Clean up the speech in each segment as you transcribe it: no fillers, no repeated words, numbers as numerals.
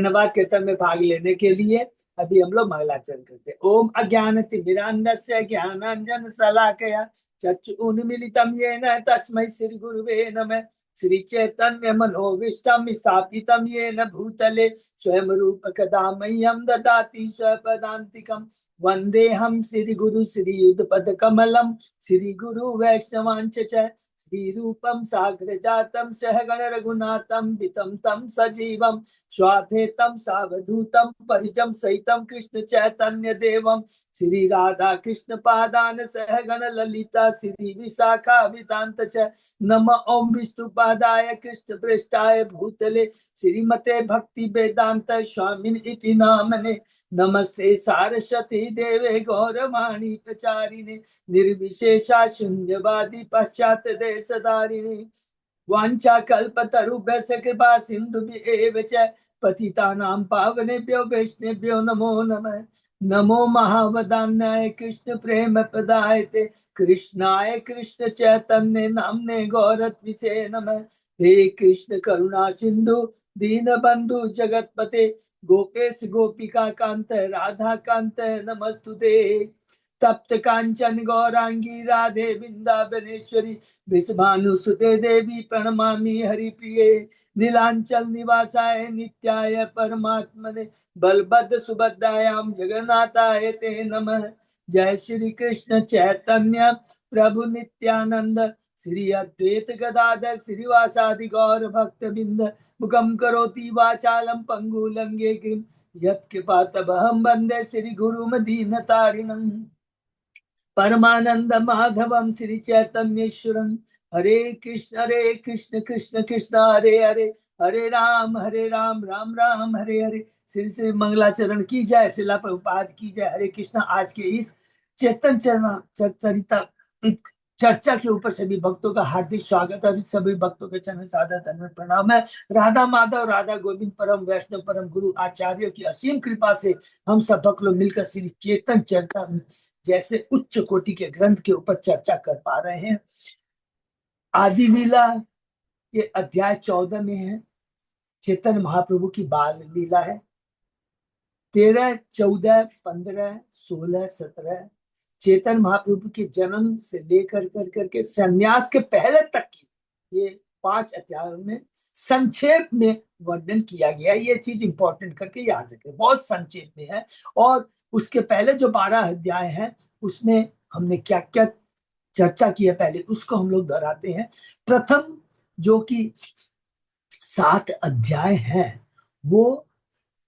धन्यवाद कीर्तन में भाग लेने के लिए। अभी हम लोग मंगलाचरण करते हैं। ओम अज्ञानतिमिरान्धस्य ज्ञानांजन शलाकया चक्षुरुन्मीलितं येन तस्मै श्री गुरुवे नमः। श्री चैतन्य मनोविष्टम स्थापितं येन भूतले स्वयं रूप कदा मह्यं ददाति स्वपदान्तिकम्। वन्देऽहं श्री गुरु श्री युगपद कमलम श्री गुरु वैष्णवांच च श्री रूपम साग्र जातम सहगण रघुनाथम वितम तम सजीवम स्वाधेतम सावधूतम परिजम सहितम कृष्ण चैतन्य देवम श्री राधा कृष्ण पादान सहगण ललिता श्री विशाखा वितांत च नम ओम विष्णु पादाय कृष्ण पृष्ठाय भूतले श्रीमते भक्ति वेदांत स्वामिन इति नामने नमस्ते सारस्वती देवे गौरवाणी प्रचारिणे निर्विशेषा शून्यवादी पश्चात देशधारिणी वांछा कल्पतरुभ्यश्च कृपा सिन्धुभ्येव च पतितानां पावनेभ्यो वैष्णवेभ्यो नमो नमः। नमो महावदान्याय कृष्ण प्रेम प्रदायते कृष्णाय कृष्ण चैतन्य नामने गौरत्विषे नमः। हे कृष्ण करुणा सिंधु दीन बंधु जगतपते गोपेश गोपिका कांत राधा कांत नमस्तुते। तप्त कांचन गौरांगी राधे वृंदावनेश्वरी विषभानुसुते देवी प्रणमामि हरिप्रिये। नीलांचल निवासाय नित्याय परमात्मने बलभद्र सुभद्रायां जगन्नाथाय ते नमः। जय श्री कृष्ण चैतन्य प्रभु नित्यानंद श्री अद्वैत गदाधर श्रीवासादि गौर भक्त बिंद मुखम करोति वाचालम पंगु लंगे गिम यत्कृपातमहं वन्दे श्री गुरुमदीनतारिणम्। परमानंद माधवम श्री चैतन्येश्वरम। हरे कृष्ण कृष्ण कृष्ण हरे हरे हरे राम राम राम हरे हरे। श्री श्री मंगलाचरण की जय। शिला प्रभुपाद की जय। हरे कृष्ण। आज के इस चेतन चरिता चर्चा के ऊपर सभी भक्तों का हार्दिक स्वागत है। सभी भक्तों के चरण सादर धन्यवाद प्रणाम है। राधा माधव राधा गोविंद परम वैष्णव परम गुरु आचार्यों की असीम कृपा से हम सब भक्त लोग मिलकर श्री चेतन चरिता जैसे उच्च कोटि के ग्रंथ के ऊपर चर्चा कर पा रहे हैं। आदि लीला के अध्याय 14 में है। चेतन महाप्रभु की बाल लीला है। 13, 14, 15, 16, 17 चेतन महाप्रभु के जन्म से लेकर करके संन्यास के पहले तक की ये 5 अध्यायों में संक्षेप में वर्णन किया गया। ये चीज इंपॉर्टेंट करके याद रखें, बहुत संक्षेप में है। और उसके पहले जो 12 अध्याय हैं उसमें हमने क्या क्या चर्चा की है पहले उसको हम लोग दोहराते हैं। प्रथम जो कि 7 अध्याय हैं वो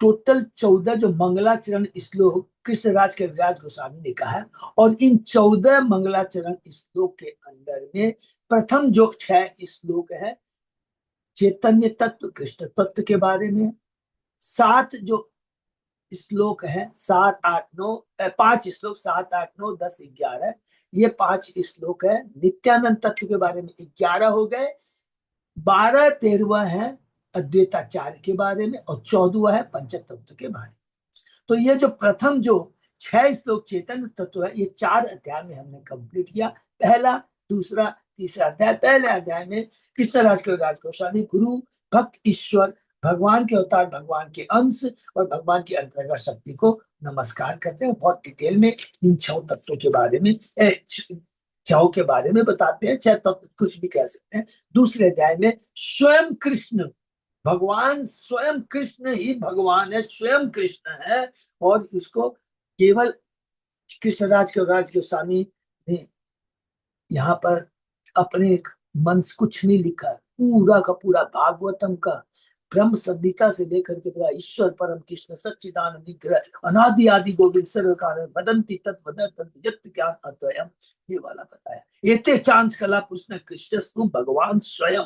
टोटल 14 जो मंगलाचरण श्लोक कृष्णराज कविराज गोस्वामी ने कहा है। और इन 14 मंगलाचरण श्लोक के अंदर में प्रथम जो 6 श्लोक है चैतन्य तत्व कृष्ण तत्व के बारे में। 7 जो श्लोक है 7, 8, 9 5 श्लोक 7, 8, 9, 10, 11 ये 5 श्लोक है नित्यानंद तत्व के बारे में। 11 हो गए। 12, 13 है अद्वैताचार्य के बारे में और 14 है पंचतत्व के बारे में। तो ये जो प्रथम जो 6 श्लोक चेतन तत्व है ये 4 अध्याय में हमने कंप्लीट किया। पहला, दूसरा, तीसरा अध्याय। पहले अध्याय में कृष्णराज कविराज गोस्वामी गुरु भक्त ईश्वर भगवान के अवतार भगवान के अंश और भगवान की अंतर्गत शक्ति को नमस्कार करते हैं। बहुत डिटेल में इन 6 तत्वों के बारे में 6 के बारे में बताते हैं। 6 तत्व कुछ भी कह सकते हैं। दूसरे अध्याय में स्वयं कृष्ण भगवान स्वयं कृष्ण ही भगवान है, स्वयं कृष्ण है। और उसको केवल कृष्णराज कविराज गोस्वामी ने यहाँ पर अपने मन से कुछ नहीं लिखा। पूरा का पूरा भागवतम का ब्रह्म संहिता से लेकर के पूरा ईश्वर परम कृष्ण सच्चिदानंद विग्रह अनादि आदि गोविंद सर्वकार वदंती तत्वदत ज्ञान अद्वयम ये वाला बताया। एते चांस कला पुष्ण कृष्ण भगवान स्वयं।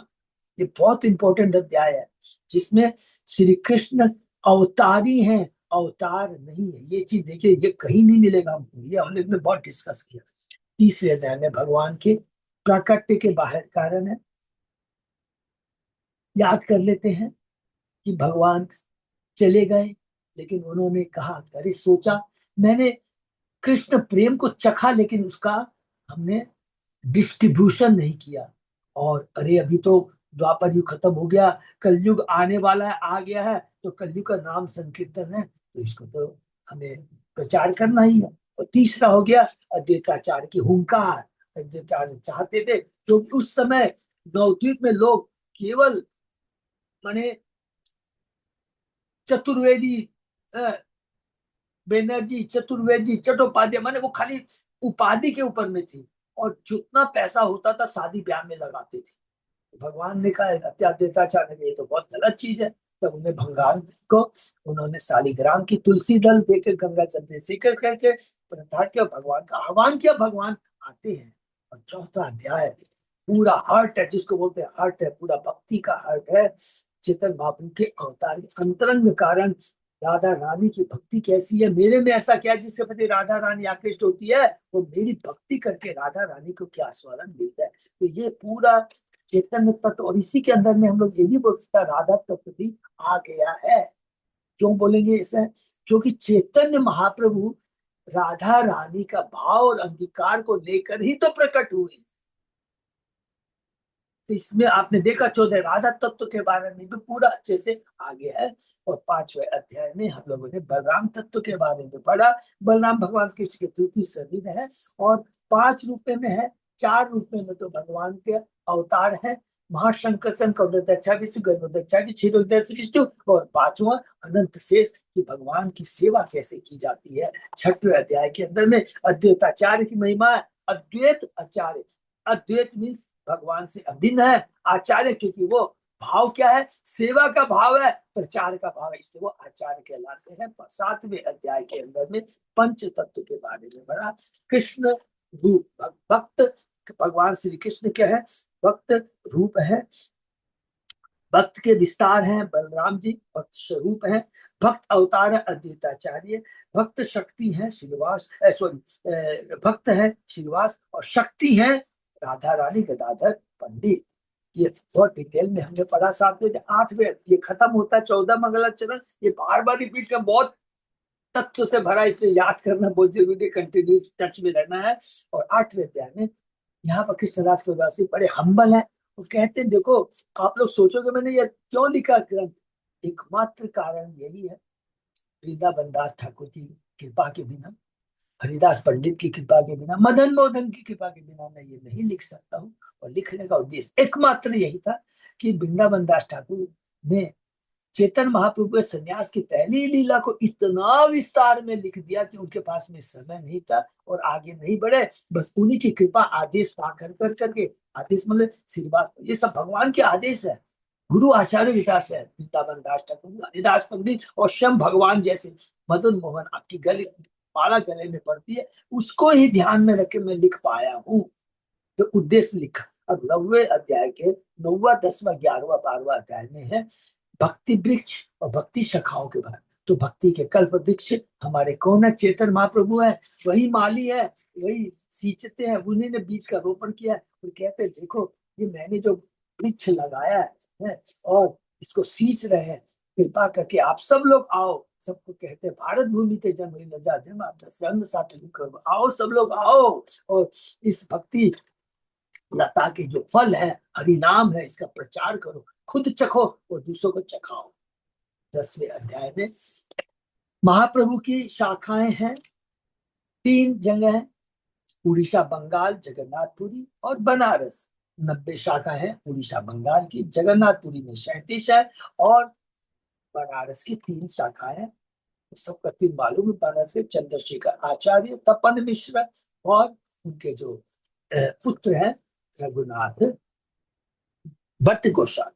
ये बहुत इंपॉर्टेंट अध्याय है जिसमें श्री कृष्ण अवतारी हैं, अवतार नहीं है। ये चीज देखिए ये कहीं नहीं मिलेगा हमको। ये हमने बहुत डिस्कस किया। तीसरे अध्याय में भगवान के प्राकट्य के बाहर कारण है। याद कर लेते हैं कि भगवान चले गए लेकिन उन्होंने कहा अरे सोचा मैंने कृष्ण प्रेम को चखा लेकिन उसका हमने डिस्ट्रीब्यूशन नहीं किया। और अरे अभी तो द्वापर युग खत्म हो गया, कलयुग आने वाला है, आ गया है। तो कलयुग का नाम संकीर्तन है, तो इसको तो हमें प्रचार करना ही है। और तीसरा हो गया अद्वैताचार्य की हुंकार। अद्वैताचार्य चाहते थे, क्योंकि उस समय नवद्वीप में लोग केवल माने चतुर्वेदी, बनर्जी, चतुर्वेदी, चट्टोपाध्याय, माने वो खाली उपाधि के ऊपर में थी, और जितना पैसा होता था शादी ब्याह में लगाते थे। तो भगवान ने कहा अत्याचार ये तो बहुत गलत चीज है। तब उन्हें भगवान को उन्होंने शालिग्राम की तुलसी दल देकर गंगा जल से सीकर करके प्रथा किया, भगवान का आह्वान किया। भगवान आते हैं। और चौथा अध्याय पूरा हार्ट है, जिसको बोलते हैं हार्ट है, पूरा भक्ति का हार्ट है। चेतन महाप्रभु के अवतार के अंतरंग कारण राधा रानी की भक्ति कैसी है, मेरे में ऐसा क्या है जिसके प्रति राधा रानी आकृष्ट होती है, वो मेरी भक्ति करके राधा रानी को क्या आस्वादन मिलता है। तो ये पूरा चैतन्य तत्व, और इसी के अंदर में हम लोग ये भी बोल सकते हैं राधा तत्व भी आ गया है। क्यों बोलेंगे ऐसा? क्योंकि चैतन्य महाप्रभु राधा रानी का भाव और अंगीकार को लेकर ही तो प्रकट हुए। तो इसमें आपने देखा 14 राधा तत्व के बारे में भी पूरा अच्छे से आ गया है। और 5वें अध्याय में हम लोगों ने बलराम तत्व के बारे में पढ़ा। बलराम भगवान कृष्ण के द्वितीय शरीर है, और 5 रूप में है। 4 रूप में तो भगवान के अवतार है, महाशंकर गौरदक्षा विष्णु गर्भदक्षा विष्णु, और 5वां अनंत शेष की भगवान की सेवा कैसे की जाती है। 6वें अध्याय के अंदर में अद्वैताचार्य की महिमा है। अद्वैत आचार्य, अद्वैत मीन्स भगवान से अभिन्न है। आचार्य क्योंकि वो भाव क्या है, सेवा का भाव है, प्रचार का भाव है, इसलिए वो आचार्य कहलाते हैं। 7वें अध्याय के अंदर में पंच तत्व के बारे में बड़ा कृष्ण रूप भक्त, भगवान श्री कृष्ण क्या है, भक्त रूप है, भक्त के विस्तार हैं बलराम जी, भक्त स्वरूप है, भक्त अवतार है अद्वैताचार्य, भक्त शक्ति है श्रीनिवास, सॉरी भक्त है श्रीनिवास, और शक्ति है राधा रानी गदाधर पंडित। ये बहुत डिटेल में हमने पढ़ा। 7वें 8वें ये खत्म होता है 14 मंगलाचरण। ये बार बार रिपीट कर बहुत तत्व से भरा, इसलिए याद करना बहुत जरूरी, कंटिन्यूस टच में रहना है। और 8वें अध्याय में यहाँ पर कृष्णदास के उदासी बड़े हम्बल है। वो कहते हैं देखो, आप लोग सोचोगे मैंने ये क्यों लिखा ग्रंथ, एकमात्र कारण यही है, वृंदावन दास ठाकुर की कृपा के बिना, हरिदास पंडित की कृपा के बिना, मदन मोहन की कृपा के बिना मैं ये नहीं लिख सकता हूँ। और लिखने का उद्देश्य एकमात्र यही था कि वृंदावन दास ठाकुर ने चेतन महाप्रभु के संन्यास की पहली लीला को इतना विस्तार में लिख दिया कि उनके पास में समय नहीं था और आगे नहीं बढ़े। बस उन्हीं की कृपा आदेश पा कर करके, आदेश मतलब श्रीवास, ये सब भगवान के आदेश है। गुरु आचार्य विकास है, वृंदावन दास ठाकुर, हरिदास पंडित और स्वयं भगवान जैसे मदन मोहन आपकी गले माला गले में पड़ती है, उसको ही ध्यान में रख के मैं लिख पाया हूँ। तो उद्देश्य लिखा। अब 9वें अध्याय के 9वां 10वां 11वां 12वां अध्याय में है भक्ति वृक्ष और भक्ति शाखाओं के बारे। तो भक्ति के कल्प वृक्ष हमारे कौन है, चेतन महाप्रभु है, वही माली है, वही सींचते हैं, उन्हीं ने बीज का रोपण किया है। और कहते हैं देखो ये मैंने जो वृक्ष लगाया है और इसको सींच रहे हैं, कृपा करके आप सब लोग आओ। सबको कहते हैं भारत भूमि ते जन्म लजा जन्म साथ आओ, सब लोग आओ और इस भक्ति लता के जो फल है, हरि नाम है, इसका प्रचार करो, खुद चखो और दूसरों को चखाओ। 10वें अध्याय में महाप्रभु की शाखाएं हैं, 3 जगह है, उड़ीसा बंगाल जगन्नाथपुरी और बनारस। 90 शाखा है उड़ीसा बंगाल की, जगन्नाथपुरी में 37 है, और बनारस की 3 शाखा है। सबका 3 मालूम है, बनारस के चंद्रशेखर आचार्य, तपन मिश्र और उनके जो पुत्र है रघुनाथ भट्ट गोस्वामी।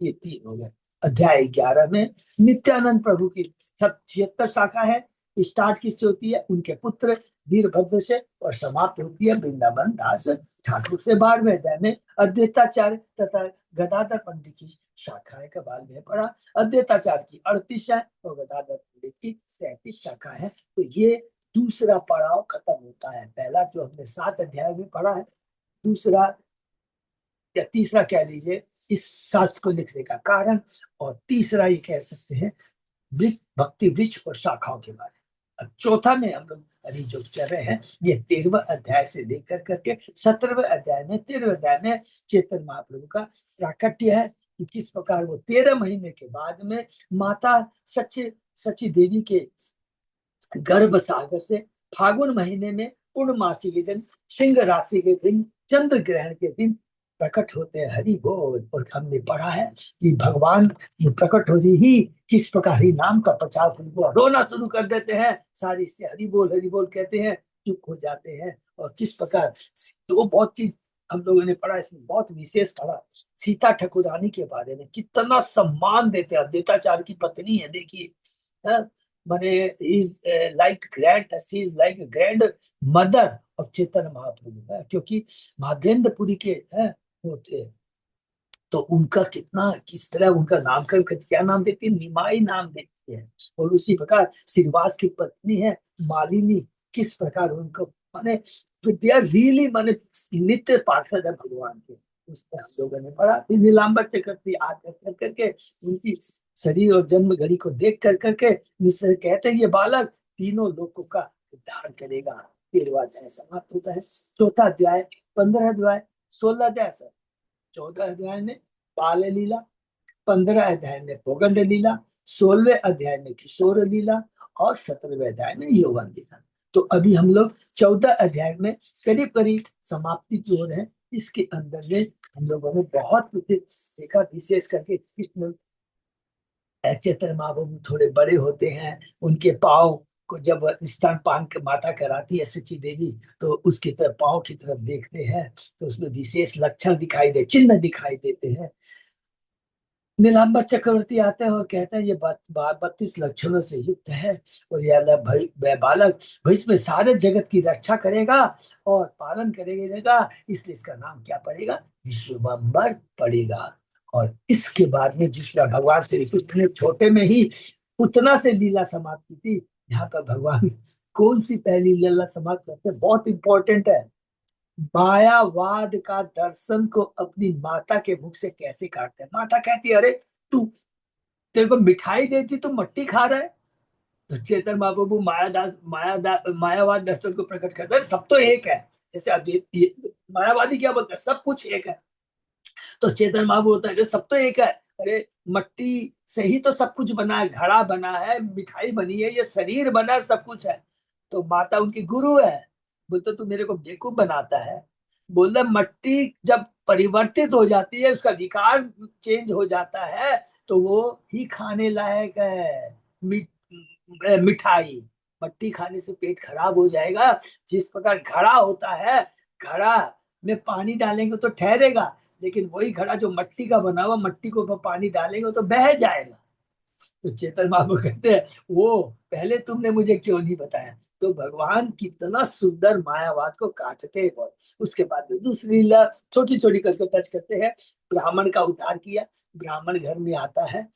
ये 3 हो गए। अध्याय 11 में नित्यानंद प्रभु की 76 शाखा है। स्टार्ट किससे होती है, उनके पुत्र वीरभद्र से, और समाप्त होती है वृंदावन दास ठाकुर से। 12वें अध्याय में अद्वैताचार्य तथा गदाधर पंडित की शाखाएं का बाल में पढ़ा। अद्वैताचार्य की 38 है और गदाधर पंडित की 33 शाखा है। तो ये दूसरा पड़ाव खत्म होता है। पहला जो हमने 7 अध्याय में पढ़ा है, दूसरा या तीसरा कह लीजिए इस शास्त्र को लिखने का कारण, और तीसरा ये कह सकते हैं भक्ति वृक्ष और शाखाओं के बारे में। अब चौथा में हम लोग अभी जो चल रहे हैं, ये 13वें अध्याय से लेकर करके 17वें अध्याय में 13वें अध्याय में चेतन महाप्रभु का प्राकट्य है। कि किस प्रकार वो 13 महीने के बाद में माता सची देवी के गर्भ सागर से फागुन महीने में पूर्णमासी के दिन, सिंह राशि के दिन, चंद्र ग्रहण के दिन प्रकट होते हैं। हरि बोल। और हमने पढ़ा है कि भगवान प्रकट होते ही किस प्रकार हरि नाम का प्रचार शुरू, रोना शुरू कर देते हैं, सारी से हरि बोल कहते हैं, चुप हो जाते हैं। और किस प्रकार तो बहुत चीज हम लोगों ने पढ़ा, इसमें बहुत विशेष पढ़ा सीता ठाकुरानी के बारे में, कितना सम्मान देते हैं। अद्वैताचार्य की पत्नी है, देखिए, माने is like grand, she is like grandmother of Chaitanya Mahaprabhu है, क्योंकि माधवेंद्रपुरी के होते हैं। तो उनका कितना, किस तरह उनका नामकरण, क्या नाम देती है, निमाई नाम देती है। और उसी प्रकार श्रीवास की पत्नी है मालिनी, किस प्रकार उनको माने दे आर रियली माने नित्य पार्षद है भगवान के। उस पर हम लोगों ने पढ़ा। फिर नीलांबर चक्रवर्ती आकर कर करके उनकी शरीर और जन्म घड़ी को देख कर करके मिश्र कहते हैं ये बालक तीनों लोगों का उद्धार करेगा। 13वां अध्याय समाप्त होता है। चौथा अध्याय, 15 अध्याय, 16 अध्याय, 14 अध्याय में बाल लीला, 15 अध्याय में भोगंड लीला, 16वें अध्याय में किशोर लीला और 17वें अध्याय में यौवन लीला। तो अभी हम लोग 14 अध्याय में करीब करीब समाप्ति की ओर है। इसके अंदर में हम लोगों ने बहुत कुछ देखा, विशेष करके कृष्ण चैतन्य महाप्रभु थोड़े बड़े होते हैं, उनके पाँव को जब स्तनपान के माता कराती है सची देवी, तो उसकी तरफ पाँव की तरफ देखते हैं तो उसमें विशेष लक्षण दिखाई दे, चिन्ह दिखाई देते हैं। नीलांबर चक्रवर्ती आते हैं और कहते हैं ये 32 लक्षणों से युक्त है और यह बालक भविष्य में सारे जगत की रक्षा करेगा और पालन करेगा, इसलिए इसका नाम क्या पड़ेगा, विश्वम्भर पड़ेगा। और इसके बाद में जिसमें भगवान श्री कृष्ण ने छोटे में ही उतना से लीला समाप्त की थी, यहाँ पर भगवान कौन सी पहली लीला समाप्त करते हैं, बहुत इंपॉर्टेंट है। मायावाद का दर्शन को अपनी माता के मुख से कैसे काटते हैं। माता कहती है अरे तू, तेरे को मिठाई देती तो मट्टी खा रहा है। तो चेतन महाप्रभु मायावाद दर्शन को प्रकट करते हैं, सब तो एक है। जैसे मायावादी क्या बोलते हैं, सब कुछ एक है। तो चेतन महाप्रभु बोलता है सब तो एक है। अरे मट्टी से ही तो सब कुछ बना है, घड़ा बना है, मिठाई बनी है, ये शरीर बना है, सब कुछ है। तो माता उनकी गुरु है। बोलते तू मेरे को बेवकूफ बनाता है। बोलते मट्टी जब परिवर्तित हो जाती है, उसका विकार चेंज हो जाता है, तो वो ही खाने लायक है। मिठाई, मट्टी खाने से पेट खराब हो जाएगा। जिस प्रकार घड़ा होता है, घड़ा में पानी डालेंगे तो ठहरेगा, लेकिन वही घड़ा जो मट्टी का बना हुआ, मट्टी को पानी डालेंगे तो बह जाएगा। तो चेतन बाबू कहते हैं वो पहले तुमने मुझे क्यों नहीं बताया। तो भगवान कितना सुंदर मायावाद को काटते हैं बहुत। उसके बाद में दूसरी लीला छोटी छोटी करके टच करते हैं। ब्राह्मण का उद्धार किया, ब्राह्मण घर में आता है,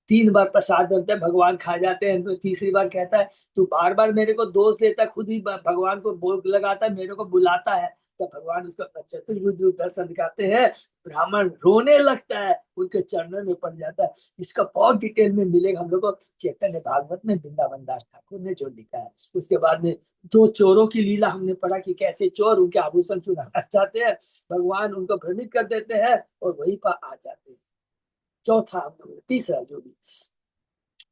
3 बार प्रसाद बनता है, भगवान खा जाते हैं। तो तीसरी बार कहता है तू बार बार मेरे को दोष देता, खुद ही भगवान को भोग लगाता है, मेरे को बुलाता है। तो भगवान उसको चतुर्भुज रूप दर्शन दिखाते हैं, ब्राह्मण रोने लगता है, उनके चरणों में पड़ जाता है। इसका बहुत डिटेल में मिलेगा हम लोग को चैतन्य भागवत में, वृंदावन दास ठाकुर ने जो लिखा है। उसके बाद में 2 चोरों की लीला हमने पढ़ा कि कैसे चोर उनके आभूषण चुराना चाहते हैं, भगवान उनको भ्रमित कर देते हैं और वहीं पर आ जाते हैं। चौथा हम लोग, तीसरा जो भी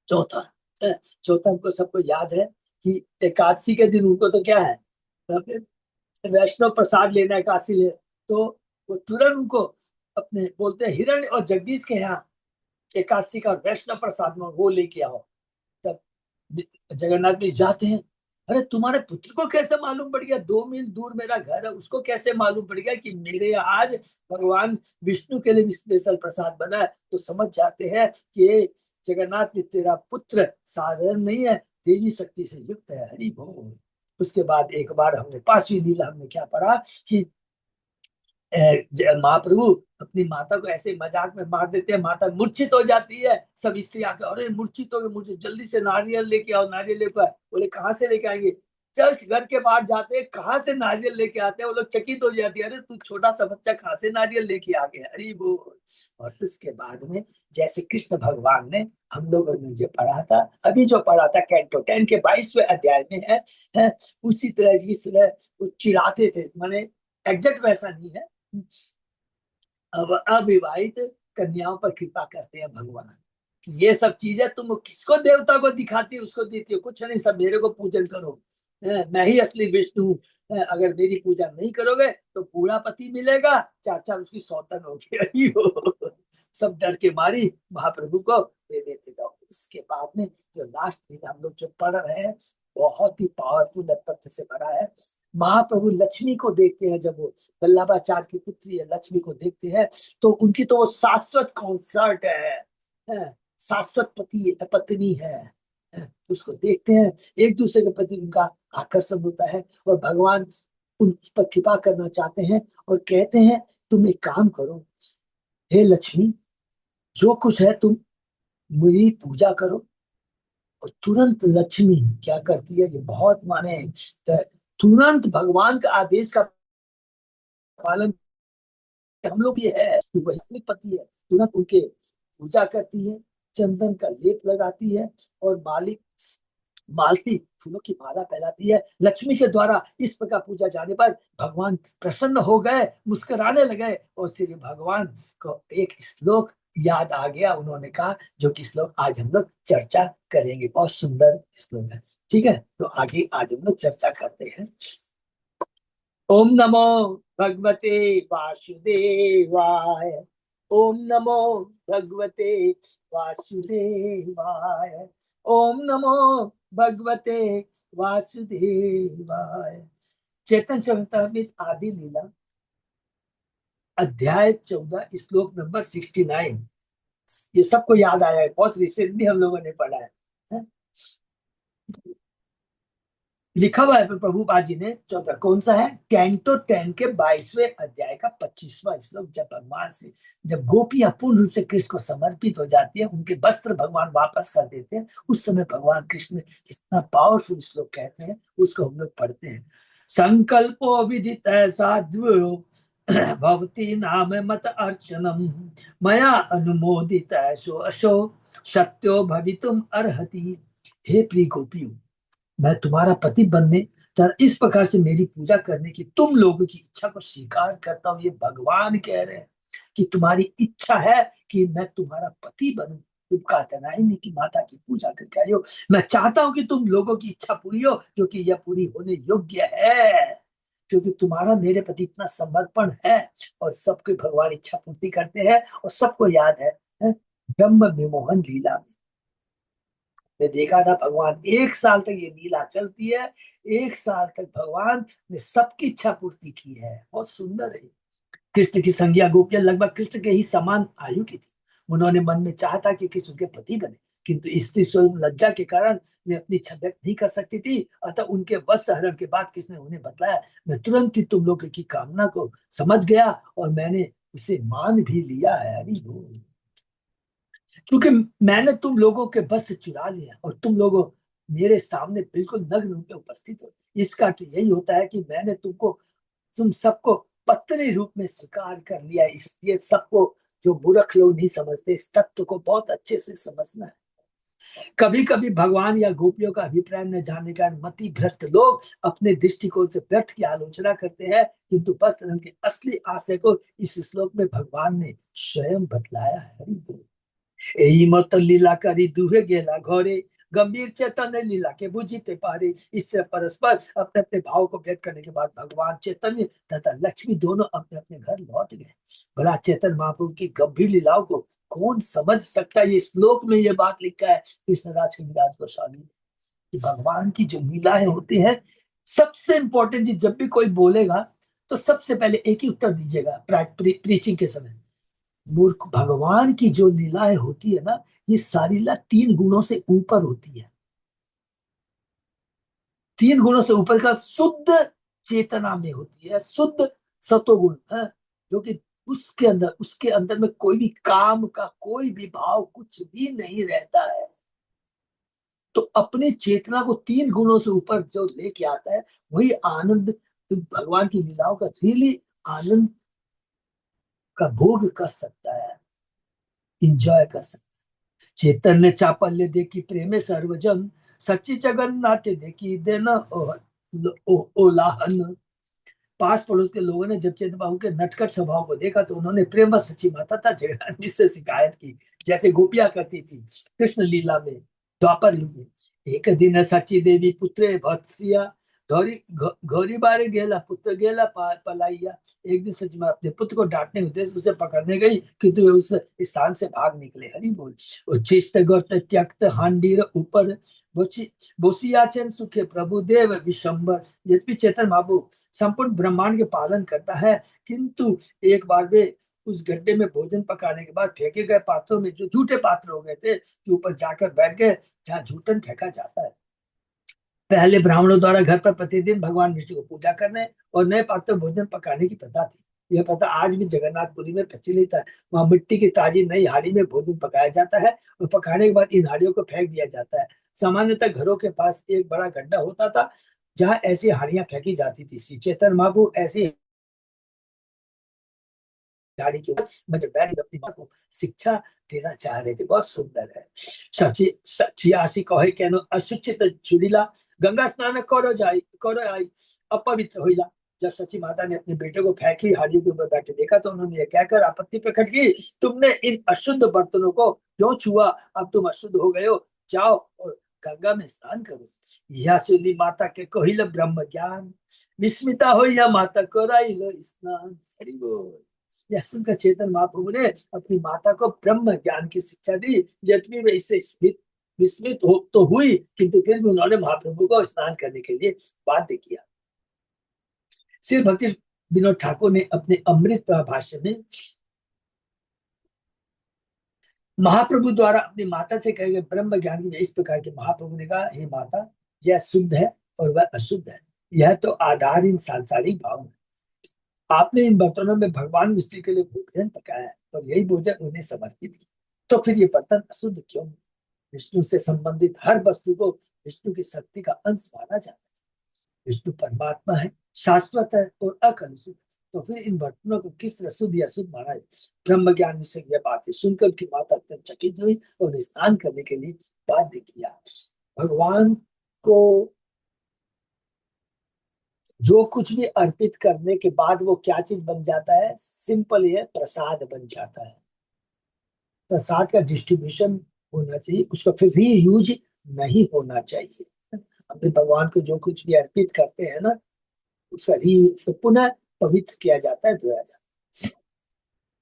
चौथा चौथा हमको सबको याद है कि एकादशी के दिन उनको तो क्या है, वैष्णव प्रसाद लेना है काशी ले। तो वो तुरंत उनको अपने बोलते हैं हिरण्य और जगदीश के यहाँ एकादशी का वैष्णव प्रसाद में वो लेके आओ। तब जगन्नाथ भी जाते हैं, अरे तुम्हारे पुत्र को कैसे मालूम पड़ गया, 2 मील दूर मेरा घर है, उसको कैसे मालूम पड़ गया कि मेरे यहाँ आज भगवान विष्णु के लिए स्पेशल प्रसाद बना है। तो समझ जाते हैं कि जगन्नाथ में तेरा पुत्र साधारण नहीं है, देवी शक्ति से युक्त है। हरि बोल। उसके बाद एक बार हमने 5वीं लीला हमने क्या पढ़ा कि महाप्रभु अपनी माता को ऐसे मजाक में मार देते हैं, माता मूर्छित हो जाती है। सब स्त्री आकर अरे मूर्छित हो गए, मुझे जल्दी से नारियल लेके आओ, नारियल लेकर आओ। बोले कहाँ से लेके आएंगे, जस्ट घर के बाहर जाते हैं, कहाँ से नारियल लेके आते हैं। वो लोग चकित हो जाती है, अरे तू छोटा सा बच्चा कहाँ से नारियल लेके आ गया। अरे वो, और उसके बाद में जैसे कृष्ण भगवान ने हम लोगों ने जो पढ़ा था, अभी जो पढ़ा था कैंटो 10 के 22वें अध्याय में है उसी तरह जिस तरह वो चिढ़ाते थे, माने एग्जैक्ट वैसा नहीं है। अब अविवाहित कन्याओं पर कृपा करते हैं भगवान कि ये सब चीजें तुम किसको देवता को दिखाती हो, उसको देती हो, कुछ नहीं, सब मेरे को पूजन करो। मैं ही असली विष्णु हूँ। अगर मेरी पूजा नहीं करोगे तो बूढ़ा पति मिलेगा, चार चार उसकी सौतन होगी। अरे हो, सब डर के मारी महाप्रभु को दे देते थे। उसके बाद में जो लास्ट दिन हम लोग जो पढ़ रहे हैं, बहुत ही पावरफुल तथ्य से भरा है। महाप्रभु लक्ष्मी को देखते हैं, जब वो वल्लभाचार्य की पुत्री है लक्ष्मी को देखते हैं, तो उनकी तो वो शाश्वत कॉन्सर्ट है, शाश्वत पति पत्नी है, उसको देखते हैं, एक दूसरे के प्रति उनका आकर्षण होता है, और भगवान उन पर कृपा करना चाहते हैं और कहते हैं तुम एक काम करो, हे लक्ष्मी, जो कुछ है तुम मेरी पूजा करो। और तुरंत लक्ष्मी क्या करती है, ये बहुत माने, तुरंत भगवान का आदेश का पालन। हम लोग ये है कि वह पति है, तुरंत उनके पूजा करती है, चंदन का लेप लगाती है, और मालिक मालती फूलों की माला पहनाती है। लक्ष्मी के द्वारा इस प्रकार पूजा जाने पर भगवान प्रसन्न हो गए, मुस्कुराने लगे, और श्री भगवान को एक श्लोक याद आ गया। उन्होंने कहा, जो कि श्लोक आज हम लोग चर्चा करेंगे, बहुत सुंदर श्लोक है। ठीक है, तो आगे आज हम लोग चर्चा करते हैं। ओम नमो भगवते वासुदेवाय। ओम नमो भगवते वासुदेवाय। ओम नमो भगवते वासुदेवाय। चेतन चरितामृत आदि लीला अध्याय 14 श्लोक नंबर 69। ये सबको याद आया है, बहुत रिसेंटली हम लोगों ने पढ़ा है? लिखा हुआ है प्रभु बाजी ने 14, कौन सा है? कैंटो 10 के 22वें अध्याय का 25वां श्लोक। जब भगवान से, जब गोपियां पूर्ण रूप से कृष्ण को समर्पित हो जाती है, उनके वस्त्र भगवान वापस कर देते हैं, उस समय भगवान कृष्ण इतना पावरफुल श्लोक कहते हैं, उसको हम लोग पढ़ते हैं। संकल्पो विदित साध्वो भवती नाम मत अर्चनम मया अनुमोदित सो अशो सत्यो भवितुम अर्हति। हे प्रिय गोपियों, मैं तुम्हारा पति बनने तथा इस प्रकार से मेरी पूजा करने की तुम लोगों की इच्छा को स्वीकार करता हूँ। ये भगवान कह रहे हैं कि तुम्हारी इच्छा है कि मैं तुम्हारा पति बनूं। तुम कहते नहीं कि माता की पूजा करके आई हो। मैं चाहता हूं कि तुम लोगों की इच्छा पूरी हो, क्योंकि यह पूरी होने योग्य है, क्योंकि तुम्हारा मेरे प्रति इतना समर्पण है। और सबके भगवान इच्छा पूर्ति करते हैं, और सबको याद है? ब्रह्म विमोहन लीला में ने देखा था, भगवान 1 साल तक ये लीला चलती है, 1 साल तक भगवान ने सबकी इच्छा पूर्ति की है। बहुत सुंदर है। कृष्ण की संज्ञा गोपियां लगभग कृष्ण के ही समान आयु की थी। उन्होंने मन में चाहा था कि कृष्ण के पति बने, किंतु स्त्री स्वरूप लज्जा के कारण वे अपनी इच्छा व्यक्त नहीं कर सकती थी। अतः उनके वस्त्र हरण के बाद कृष्ण ने उन्हें बतलाया, मैं तुरंत ही तुम लोगों की कामना को समझ गया और मैंने उसे मान भी लिया है। हरि बोल। क्योंकि मैंने तुम लोगों के वस्त्र चुरा लिया और तुम लोगों मेरे सामने बिल्कुल नग्न रूप में उपस्थित हो। इसका अर्थ यही होता है कि मैंने तुम सबको पत्नी रूप में स्वीकार कर लिया। इसलिए सबको, जो मूर्ख लोग नहीं समझते, इस तत्व को बहुत अच्छे से समझना है। कभी कभी भगवान या गोपियों का अभिप्राय न जानने का मति भ्रष्ट लोग अपने दृष्टिकोण से व्यर्थ की आलोचना करते हैं, किंतु वस्त्र के असली आशय को इस श्लोक में भगवान ने स्वयं बतलाया है। हरि बोल। यही मत लीला करी दुहे गेला घरे, गंभीर चैतन्य लीला के बुझीते पारे। इससे परस्पर अपने अपने भाव को व्यक्त करने के बाद भगवान चैतन्य तथा लक्ष्मी दोनों अपने अपने घर लौट गए। भला चैतन्य महाप्रभु की गंभीर लीलाओं को कौन समझ सकता है? ये श्लोक में ये बात लिखा है कृष्णराज कविराज गोस्वामी ने कि भगवान की जो लीलाएं होती हैं, सबसे इंपॉर्टेंट चीज, जब भी कोई बोलेगा तो सबसे पहले एक ही उत्तर दीजिएगा प्रीचिंग के समय। मूर्ख, भगवान की जो लीलाएं होती है ना, ये सारी लीला 3 गुणों से ऊपर होती है। 3 गुणों से ऊपर का शुद्ध चेतना में होती है, शुद्ध सतोगुण है, जो कि उसके अंदर में कोई भी काम का कोई भी भाव कुछ भी नहीं रहता है। तो अपने चेतना को 3 गुणों से ऊपर जो लेके आता है, वही आनंद, भगवान की लीलाओं का रियली आनंद का भोग कर सकता है, इंजॉय कर सकता है। चैतन्य चापल्य देखी प्रेमे सर्वजन, सच्ची जगन्नाथ देखी देना ओलाहन। पास पड़ोस के लोगों ने जब चेतन बाबू के नटखट स्वभाव को देखा तो उन्होंने प्रेम व सच्ची माता था जगन्नाथ से शिकायत की, जैसे गोपियां करती थी कृष्ण लीला में, द्वापर युग में। एक दिन सची देवी पुत्रे भत्सिया घोरी घोरी बारे गेला पुत्र गेला पलाइया। एक दिन सच में अपने पुत्र को डांटने के उद्देश्य उसे पकड़ने गई, किंतु वे उस स्थान से भाग निकले। हरि बोल। उच्छिष्ट गर्त त्यक्त हांडीर ऊपर बोसियाचन सुखे प्रभुदेव विशंबर। यद्यपि चेतन बाबू संपूर्ण ब्रह्मांड के पालन करता है, किंतु एक बार वे उस गड्ढे में भोजन पकाने के बाद फेंके गए पात्रों में, जो झूठे पात्र हो गए थे, के ऊपर जाकर बैठ गए जहाँ झूठन फेंका जाता है। पहले ब्राह्मणों द्वारा घर पर प्रतिदिन भगवान विष्णु को पूजा करने और नए पात्रों में भोजन पकाने की प्रथा थी। यह प्रथा आज भी जगन्नाथपुरी में प्रचलित है। वहां मिट्टी की ताजी नई हाड़ी में भोजन पकाया जाता है और पकाने के बाद इन हाड़ियों को फेंक दिया जाता है। सामान्यतः घरों के पास एक बड़ा गड्ढा होता था जहाँ ऐसी हाड़ियां फेंकी जाती थी। श्री चेतन महाप्रभु ऐसी गाड़ी के ऊपर मतलब बैठ अपनी माँ को शिक्षा देना चाह रहे थे। बहुत सुंदर है। छियासी कहे केनो अशुचित चुड़ीला गंगा स्नान करो आई अपवित्र होइला। जब सची माता ने अपने बेटे को फेंकी हाड़ियों के ऊपर बैठे देखा तो उन्होंने यह कहकर आपत्ति प्रकट की, तुमने इन अशुद्ध बर्तनों को क्यों छुआ? अब तुम अशुद्ध हो गए हो, जाओ और गंगा में स्नान करो। यह सुनी माता के कहिल ब्रह्म ज्ञान विस्मिता हो या माता कराई लो स्नान। हरि बोल। यह सुनकर चेतन महाप्रभु ने अपनी माता को ब्रह्म ज्ञान की शिक्षा दी। यद्यपि वे इससे विस्मित हो तो हुई, किंतु फिर भी उन्होंने महाप्रभु को स्नान करने के लिए बाध्य किया। श्री भक्ति विनोद ठाकुर ने अपने अमृत भाष्य में महाप्रभु द्वारा अपनी माता से कहे गए ब्रह्म ज्ञान की इस प्रकार के, महाप्रभु ने कहा, हे माता, यह शुद्ध है और वह अशुद्ध है। यह तो आधारहीन सांसारिक भाव है। आपने इन बर्तनों में भगवान विष्णु के लिए भोजन पकाया है और यही भोजन उन्हें समर्पित किया, तो फिर ये बर्तन अशुद्ध क्यों? विष्णु से संबंधित हर वस्तु को विष्णु की शक्ति का अंश माना जाता है। विष्णु परमात्मा है, शाश्वत है और अकलुषित, तो फिर इन बर्तनों को किस तरह शुद्ध या शुद्ध माना है? ब्रह्म ज्ञान विषय यह बातें सुनकर की माता अत्यंत चकित हुई और स्नान करने के लिए बाध्य किया। भगवान को जो कुछ भी अर्पित करने के बाद वो क्या चीज बन जाता है? सिंपल है, प्रसाद बन जाता है। प्रसाद का डिस्ट्रीब्यूशन होना चाहिए, उसका फिर री यूज नहीं होना चाहिए। अपने भगवान को जो कुछ भी अर्पित करते हैं ना, उसका री उसको पुनः पवित्र किया जाता है, धोया जाता है।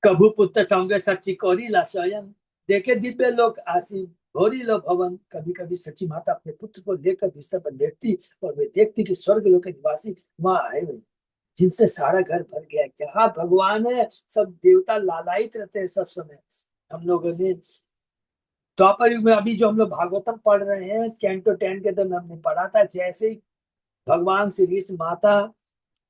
कभू पुत्र संग सच्ची कौरी ला स्वयं देखे दिव्य लोक आसी घोरी लो भवन। कभी कभी सच्ची माता अपने पुत्र को लेकर बिस्तर पर लेटती और वे देखती कि स्वर्ग लोक के निवासी वहां आए हुए, जिनसे सारा घर भर गया। जहाँ भगवान है सब देवता लालायित रहते हैं सब समय। हम लोगों ने द्वापर युग में अभी जो हम लोग भागवतम पढ़ रहे हैं, कैंटो 10 के अंदर हमने पढ़ा था, जैसे ही भगवान श्री कृष्ण माता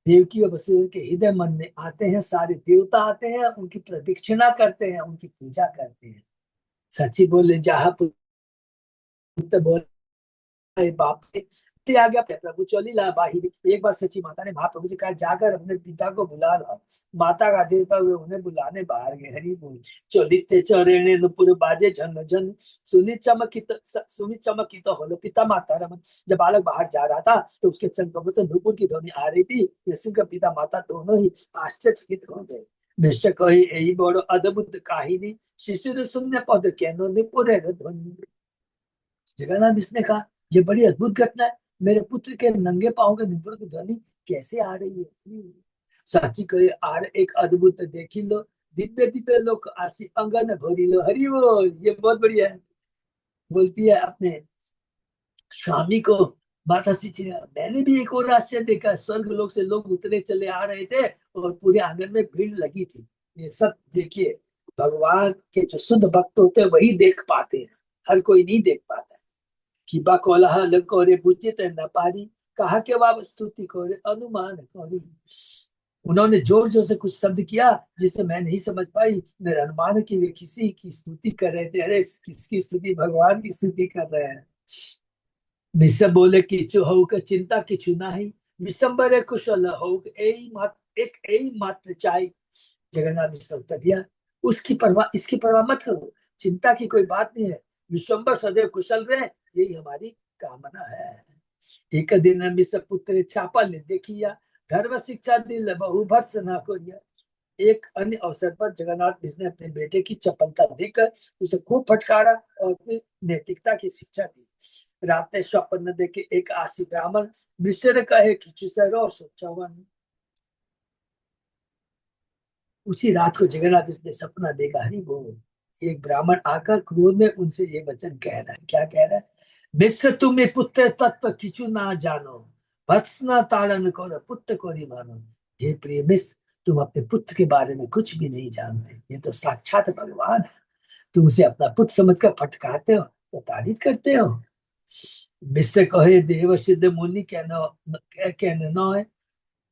देवकी और वसुदेव के हृदय मन में आते हैं, सारे देवता आते हैं, उनकी प्रदक्षिणा करते हैं, उनकी पूजा करते हैं। सची बोले जहाँ पुत्र बोले बाप ते आ गया प्रभु चोली ला बाहिर। एक बार सची माता ने महाप्रभु से कहा, जाकर अपने पिता को बुला ला। माता का आदेश पर वे उन्हें बुलाने बाहर गए। हरि बोल। चोलिते चरेणे नुपुर बाजे झन झन सुनी चमकित होलो पिता माता रमन। जब बालक बाहर जा रहा था तो उसके संग से नुपुर की ध्वनि आ रही थी। यीशु का पिता माता दोनों ही आश्चर्यचकित हो गए। निश्चय कही यही बड़ो अद्भुत काहिनी शिशु शून्य पद केनो निपुर ध्वनि। जगन्नाथ मिश्र ने कहा, ये बड़ी अद्भुत घटना है, मेरे पुत्र के नंगे पांव के निपुर की ध्वनि कैसे आ रही है? साची कहे आर एक अद्भुत देखी लो दिव्य दिव्य लोग आशी अंगन भरी लो। हरि बोल। ये बहुत बढ़िया है। बोलती है अपने स्वामी को, माता सीची ने, मैंने भी एक और आश्चर्य देखा, स्वर्ग लोक से लोग उतरे चले आ रहे थे और पूरे आंगन में भीड़ लगी थी। ये सब देखिए, भगवान के जो शुद्ध भक्त होते हैं वही देख पाते हैं, हर कोई नहीं देख पाता है। किबा कोलाहल कोरे बुचित न पारी कहा के वाब स्तुति कोरे अनुमान कोरी। उन्होंने जोर जोर से कुछ शब्द किया जिसे मैं नहीं समझ पाई। मेरा अनुमान कि वे किसी की स्तुति कर रहे थे। अरे किसकी स्तुति? भगवान की स्तुति कर रहे हैं। मिश्र बोले किचु हो का चिंता किचु नहीं विशंबर कुशल हो एक मात्र चाय। जगन्नाथ मिश्र उत्तर दिया, उसकी परवाह इसकी परवाह मत करो, चिंता की कोई बात नहीं है। विश्वम्बर सदैव कुशल रहे, यही हमारी कामना है। एक दिन मिश्र पुत्र छापा ले देखिया धर्म शिक्षा दिल बहु भर्ष ना करिया। एक अन्य अवसर पर जगन्नाथ मिश्र ने अपने बेटे की चपलता देखकर उसे खूब फटकारा और फिर नैतिकता की शिक्षा दी। रात में स्वप्न देखे एक आशी ब्राह्मण मिश्र कहे खिचु से रोश चौवन। उसी रात को जगन्नाथ मिश्र ने सपना देखा, हरि बोल। एक ब्राह्मण आकर क्रोध में उनसे ये वचन कह रहा है, क्या कह रहा है? मिश्र तुम्हें पुत्र तत्व किचु ना जानो, भत्सना ताड़न करो पुत्र को नहीं मानो। हे प्रिय मिश्र, तुम अपने पुत्र के बारे में कुछ भी नहीं जानते, ये तो साक्षात भगवान है। तुम उसे अपना पुत्र समझकर फटकारते हो तो ताड़ित करते हो। मिश्र कहे देव सिद्ध मुनि कहने न है,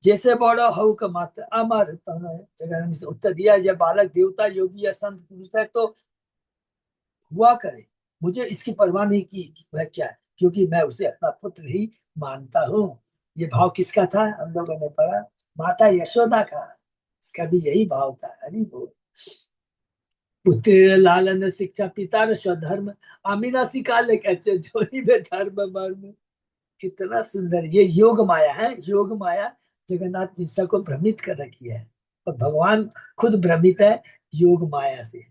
जैसे बड़ा हऊ का मात्र अमर तन है। जगह ने उत्तर दिया, यह बालक देवता योगी या संत पुरुष है तो हुआ करे, मुझे इसकी परवाह नहीं की वह क्या है, क्योंकि मैं उसे अपना पुत्र ही मानता हूँ। ये भाव किसका था? हम लोगों ने पढ़ा, माता यशोदा का। इसका भी यही भाव था, हरि बोल। पुत्र लालन शिक्षा पिता ने स्वधर्म, अमीना सिखा ले कहते जोनी में धर्म मर्म। कितना सुंदर ये योग माया है। योग माया जगन्नाथ मिश्र को भ्रमित कर रखी है, और भगवान खुद भ्रमित है योग माया से।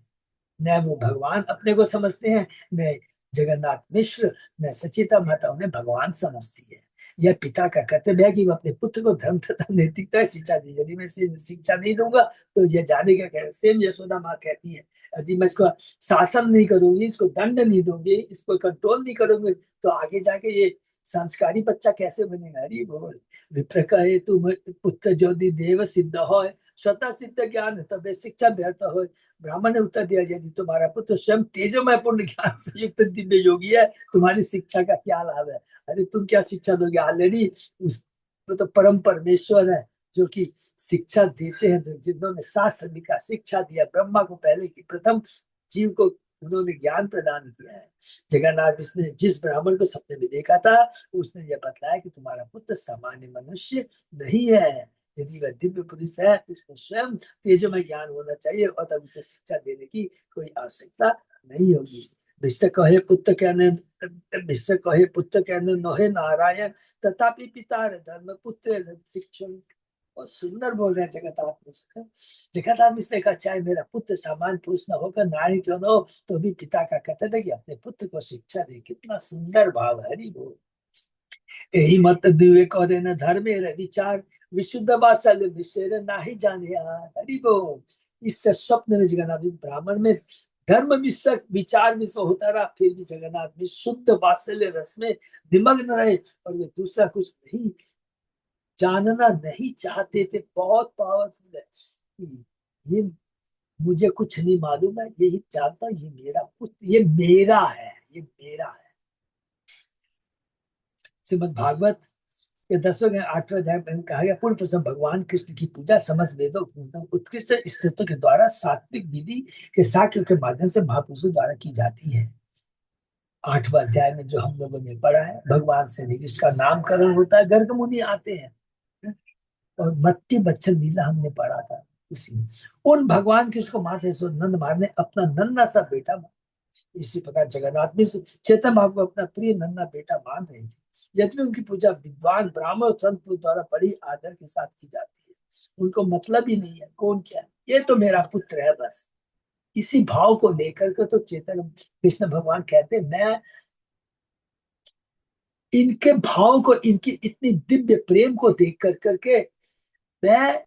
न वो भगवान अपने को समझते हैं, न जगन्नाथ मिश्र, न सचिता माता उन्हें भगवान समझती है। यह पिता का कर्तव्य है कि वो अपने पुत्र को धर्म तथा नैतिकता शिक्षा दी। यदि मैं शिक्षा नहीं दूंगा तो यह जानेगा क्या। सेम यशोदा माँ कहती है, यदि मैं इसको शासन नहीं करूंगी, इसको दंड नहीं दूंगी, इसको कंट्रोल नहीं करूंगी, तो आगे जाके ये संस्कारी बच्चा कैसे बनेगा। हरि बोल। विप्र कहे तुम पुत्र ज्योति देव सिद्ध हो, स्वतः सिद्ध ज्ञान तबे शिक्षा व्यर्थ हो। ब्राह्मण ने उत्तर दिया, यदि तुम्हारा पुत्र स्वयं तेजोमय पूर्ण ज्ञान से युक्त दिव्य योगी है, तुम्हारी शिक्षा का क्या लाभ है? अरे तुम क्या शिक्षा दोगे? ऑलरेडी वो तो परम परमेश्वर है जो कि शिक्षा देते हैं, जो जिन्होंने शास्त्र लिखा, शिक्षा दिया। ब्रह्मा को पहले की प्रथम जीव को उन्होंने ज्ञान प्रदान किया है। जगन्नाथ मिश्र ने जिस ब्राह्मण को सपने में देखा था, उसने यह बतलाया कि तुम्हारा पुत्र सामान्य मनुष्य नहीं है। यदि वह दिव्य पुरुष है तो उसको स्वयं तेजोमय ज्ञान होना चाहिए, और तब उसे शिक्षा देने की कोई आवश्यकता नहीं होगी। विश्व कहे पुत्र कहने, विश्व कहे पुत्र कहने नहे नारायण, तथापि पिता धर्म पुत्र शिक्षण। और सुंदर बोल रहे हैं जगन्नाथ मिश्र। जगन्नाथ मिश्र ने कहा, चाहे मेरा पुत्र सामान्य पुरुष न होकर नारी क्यों न हो, तो भी पिता का कर्तव्य है कि अपने पुत्र को शिक्षा दे। कितना सुंदर भाव है। हरि बोल। यही मत दिवे करे न धर्मे विचार, विशुद्ध वात्सल्य विषय नाही जाने यार। हरि बोल। इस स्वप्न में जगन्नाथ ब्राह्मण में धर्म विचार विषय होता रहा, फिर भी जगन्नाथ में शुद्ध वात्सल्य रस में निमग्न रहे, और वे दूसरा कुछ नहीं जानना नहीं चाहते थे। बहुत पावरफुल है ये। मुझे कुछ नहीं मालूम है, यही जानता, ये मेरा पुत्र, ये मेरा है, ये मेरा है। श्रीमद भागवत ये 10वें 8वें अध्याय में कहा गया, पूर्ण पुरुषोत्तम भगवान कृष्ण की पूजा समस्त वेदों उत्कृष्ट स्तुतियों के द्वारा सात्विक विधि के साक्ष्य के माध्यम से महापुरुषों द्वारा की जाती है। 8वां अध्याय में जो हम लोगों ने पढ़ा है, भगवान से जिसका नामकरण होता है, गर्ग मुनि आते हैं, और मत्ती बच्चन लीला हमने पढ़ा था। उसी में उन भगवान कृष्ण को माता यशोदा नंद महाराज ने अपना नन्ना सा बेटा, इसी प्रकार जगन्नाथ में चेतन महाप्रभु को अपना प्रिय नन्ना बेटा मान रहे थे। यद्यपि उनकी पूजा विद्वान ब्राह्मण और संत द्वारा बड़ी आदर के साथ की जाती है, उनको मतलब ही नहीं है कौन क्या है, ये तो मेरा पुत्र है बस। इसी भाव को लेकर के तो चेतन कृष्ण भगवान कहते, मैं इनके भाव को, इनकी इतनी दिव्य प्रेम को देख कर करके, मैं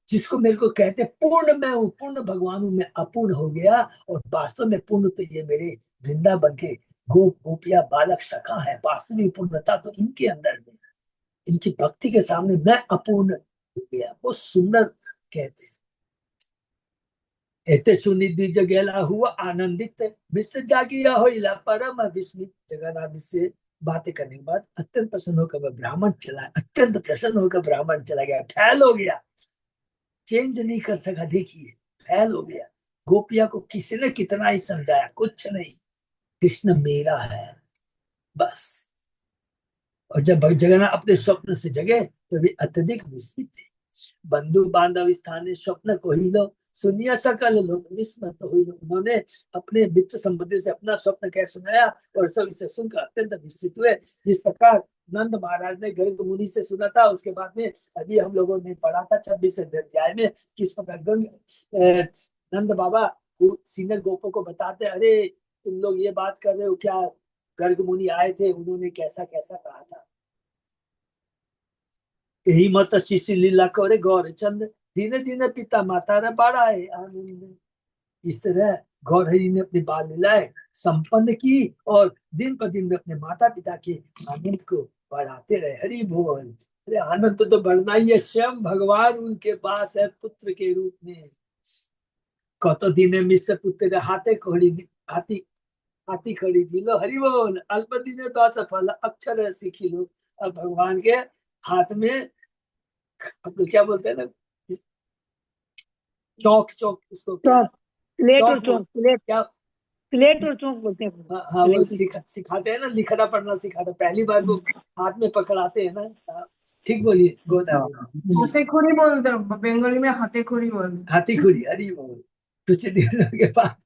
जिसको मेरे को कहते पूर्ण मैं हूँ, पूर्ण भगवान हूँ, मैं अपूर्ण हो गया, और वास्तव में पूर्ण तो ये मेरे वृंदावन के गोप गोपिया बालक सखा है। वास्तविक पूर्णता तो इनके अंदर में, इनकी भक्ति के सामने मैं अपूर्ण हो गया। वो सुंदर कहते हैं। एते सुनि द्विज गेला हुआ आनंदित, विश्व जागिया होइला परम विस्मित। जगन्नाथ से बातें करने के बाद अत्यंत प्रसन्न होकर वह ब्राह्मण चला, अत्यंत प्रसन्न होकर ब्राह्मण चला गया, फैल हो गया, चेंज नहीं कर सका। देखिए फैल हो गया। गोपिया को किसी ने कितना ही समझाया, कुछ नहीं, कृष्ण मेरा है बस। और जब जगन्नाथ अपने स्वप्न से जगे तो वे अत्यधिक विस्मित थे। बंधु बांधव स्थानीय स्वप्न को ही लो, सुनिया सकल लोग विस्मत हुई। उन्होंने अपने मित्र संबंधी से अपना स्वप्न कह सुनाया, और सब इसे सुनकर अत्यंत विस्मित हुए। जिस प्रकार नंद महाराज ने गर्ग मुनि से सुना था। उसके बाद में अभी हम लोगों ने पढ़ा था 26 अध्याय में किस प्रकार नंद बाबा सीनियर गोपों को बताते, अरे तुम लोग ये बात कर रहे हो क्या, गर्ग मुनि आए थे, उन्होंने कैसा कैसा कहा था। यही मत शिशि लीला करे गौरचंद, धीरे धीरे पिता माता रे बढ़ाए आनंद। इस तरह गौर हरि ने अपनी बाल लीलाएं संपन्न की और दिन पर दिन में अपने माता पिता के आनंद को बढ़ाते रहे। हरि बोल। अरे आनंद तो बढ़ना ही है, स्वयं भगवान उनके पास है पुत्र के रूप में। कत दिने मिश्र पुत्र हाथे खड़ी हाथी हाथी खड़ी दिलो। हरि बोल। अल्प दिने तो असफल अक्षर सीखी लो। अब भगवान के हाथ में अपने क्या बोलते हैं ना, चौक चौक उसको क्या, चौक, स्लेट और चौक चौक, स्लेट, क्या, स्लेट और चौक बोलते हैं। हाँ हाँ, वो स्लेट। सिखाते हैं ना, लिखना पढ़ना सिखाते, पहली बार वो हाथ में पकड़ाते हैं ना। हाँ, ठीक बोलिए गोदा बोलिए। हाथे खड़ी बोलते हैं, बंगाली में हाथे खड़ी बोलते हैं। हाथी खुड़ी। हरी बोल। कुछ दिनों के बाद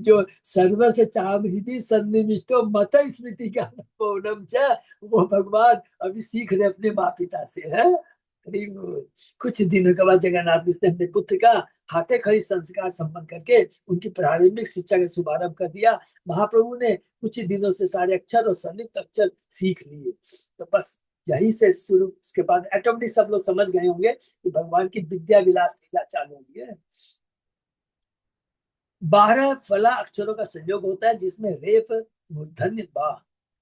जो सर्व से चाम हृदय सन्निविष्टो मत स्मृति का पूर्णम च, वो भगवान अभी सीख रहे अपने माँ पिता से है। हरि बोल। कुछ दिनों के बाद जगन्नाथ मिश्र ने अपने पुत्र का हाथे खड़ी संस्कार संपन्न करके उनकी प्रारंभिक शिक्षा का शुभारंभ कर दिया। महाप्रभु ने कुछ ही दिनों से सारे अक्षर और संयुक्त अक्षर सीख लिए। तो बस यही से शुरू, उसके बाद ऑटोमेटिक सब लोग समझ गए होंगे कि भगवान की विद्या विलास लीला चालू हुई है। 12 फला अक्षरों का संयोग होता है जिसमें रेप, मूर्धन्य बा,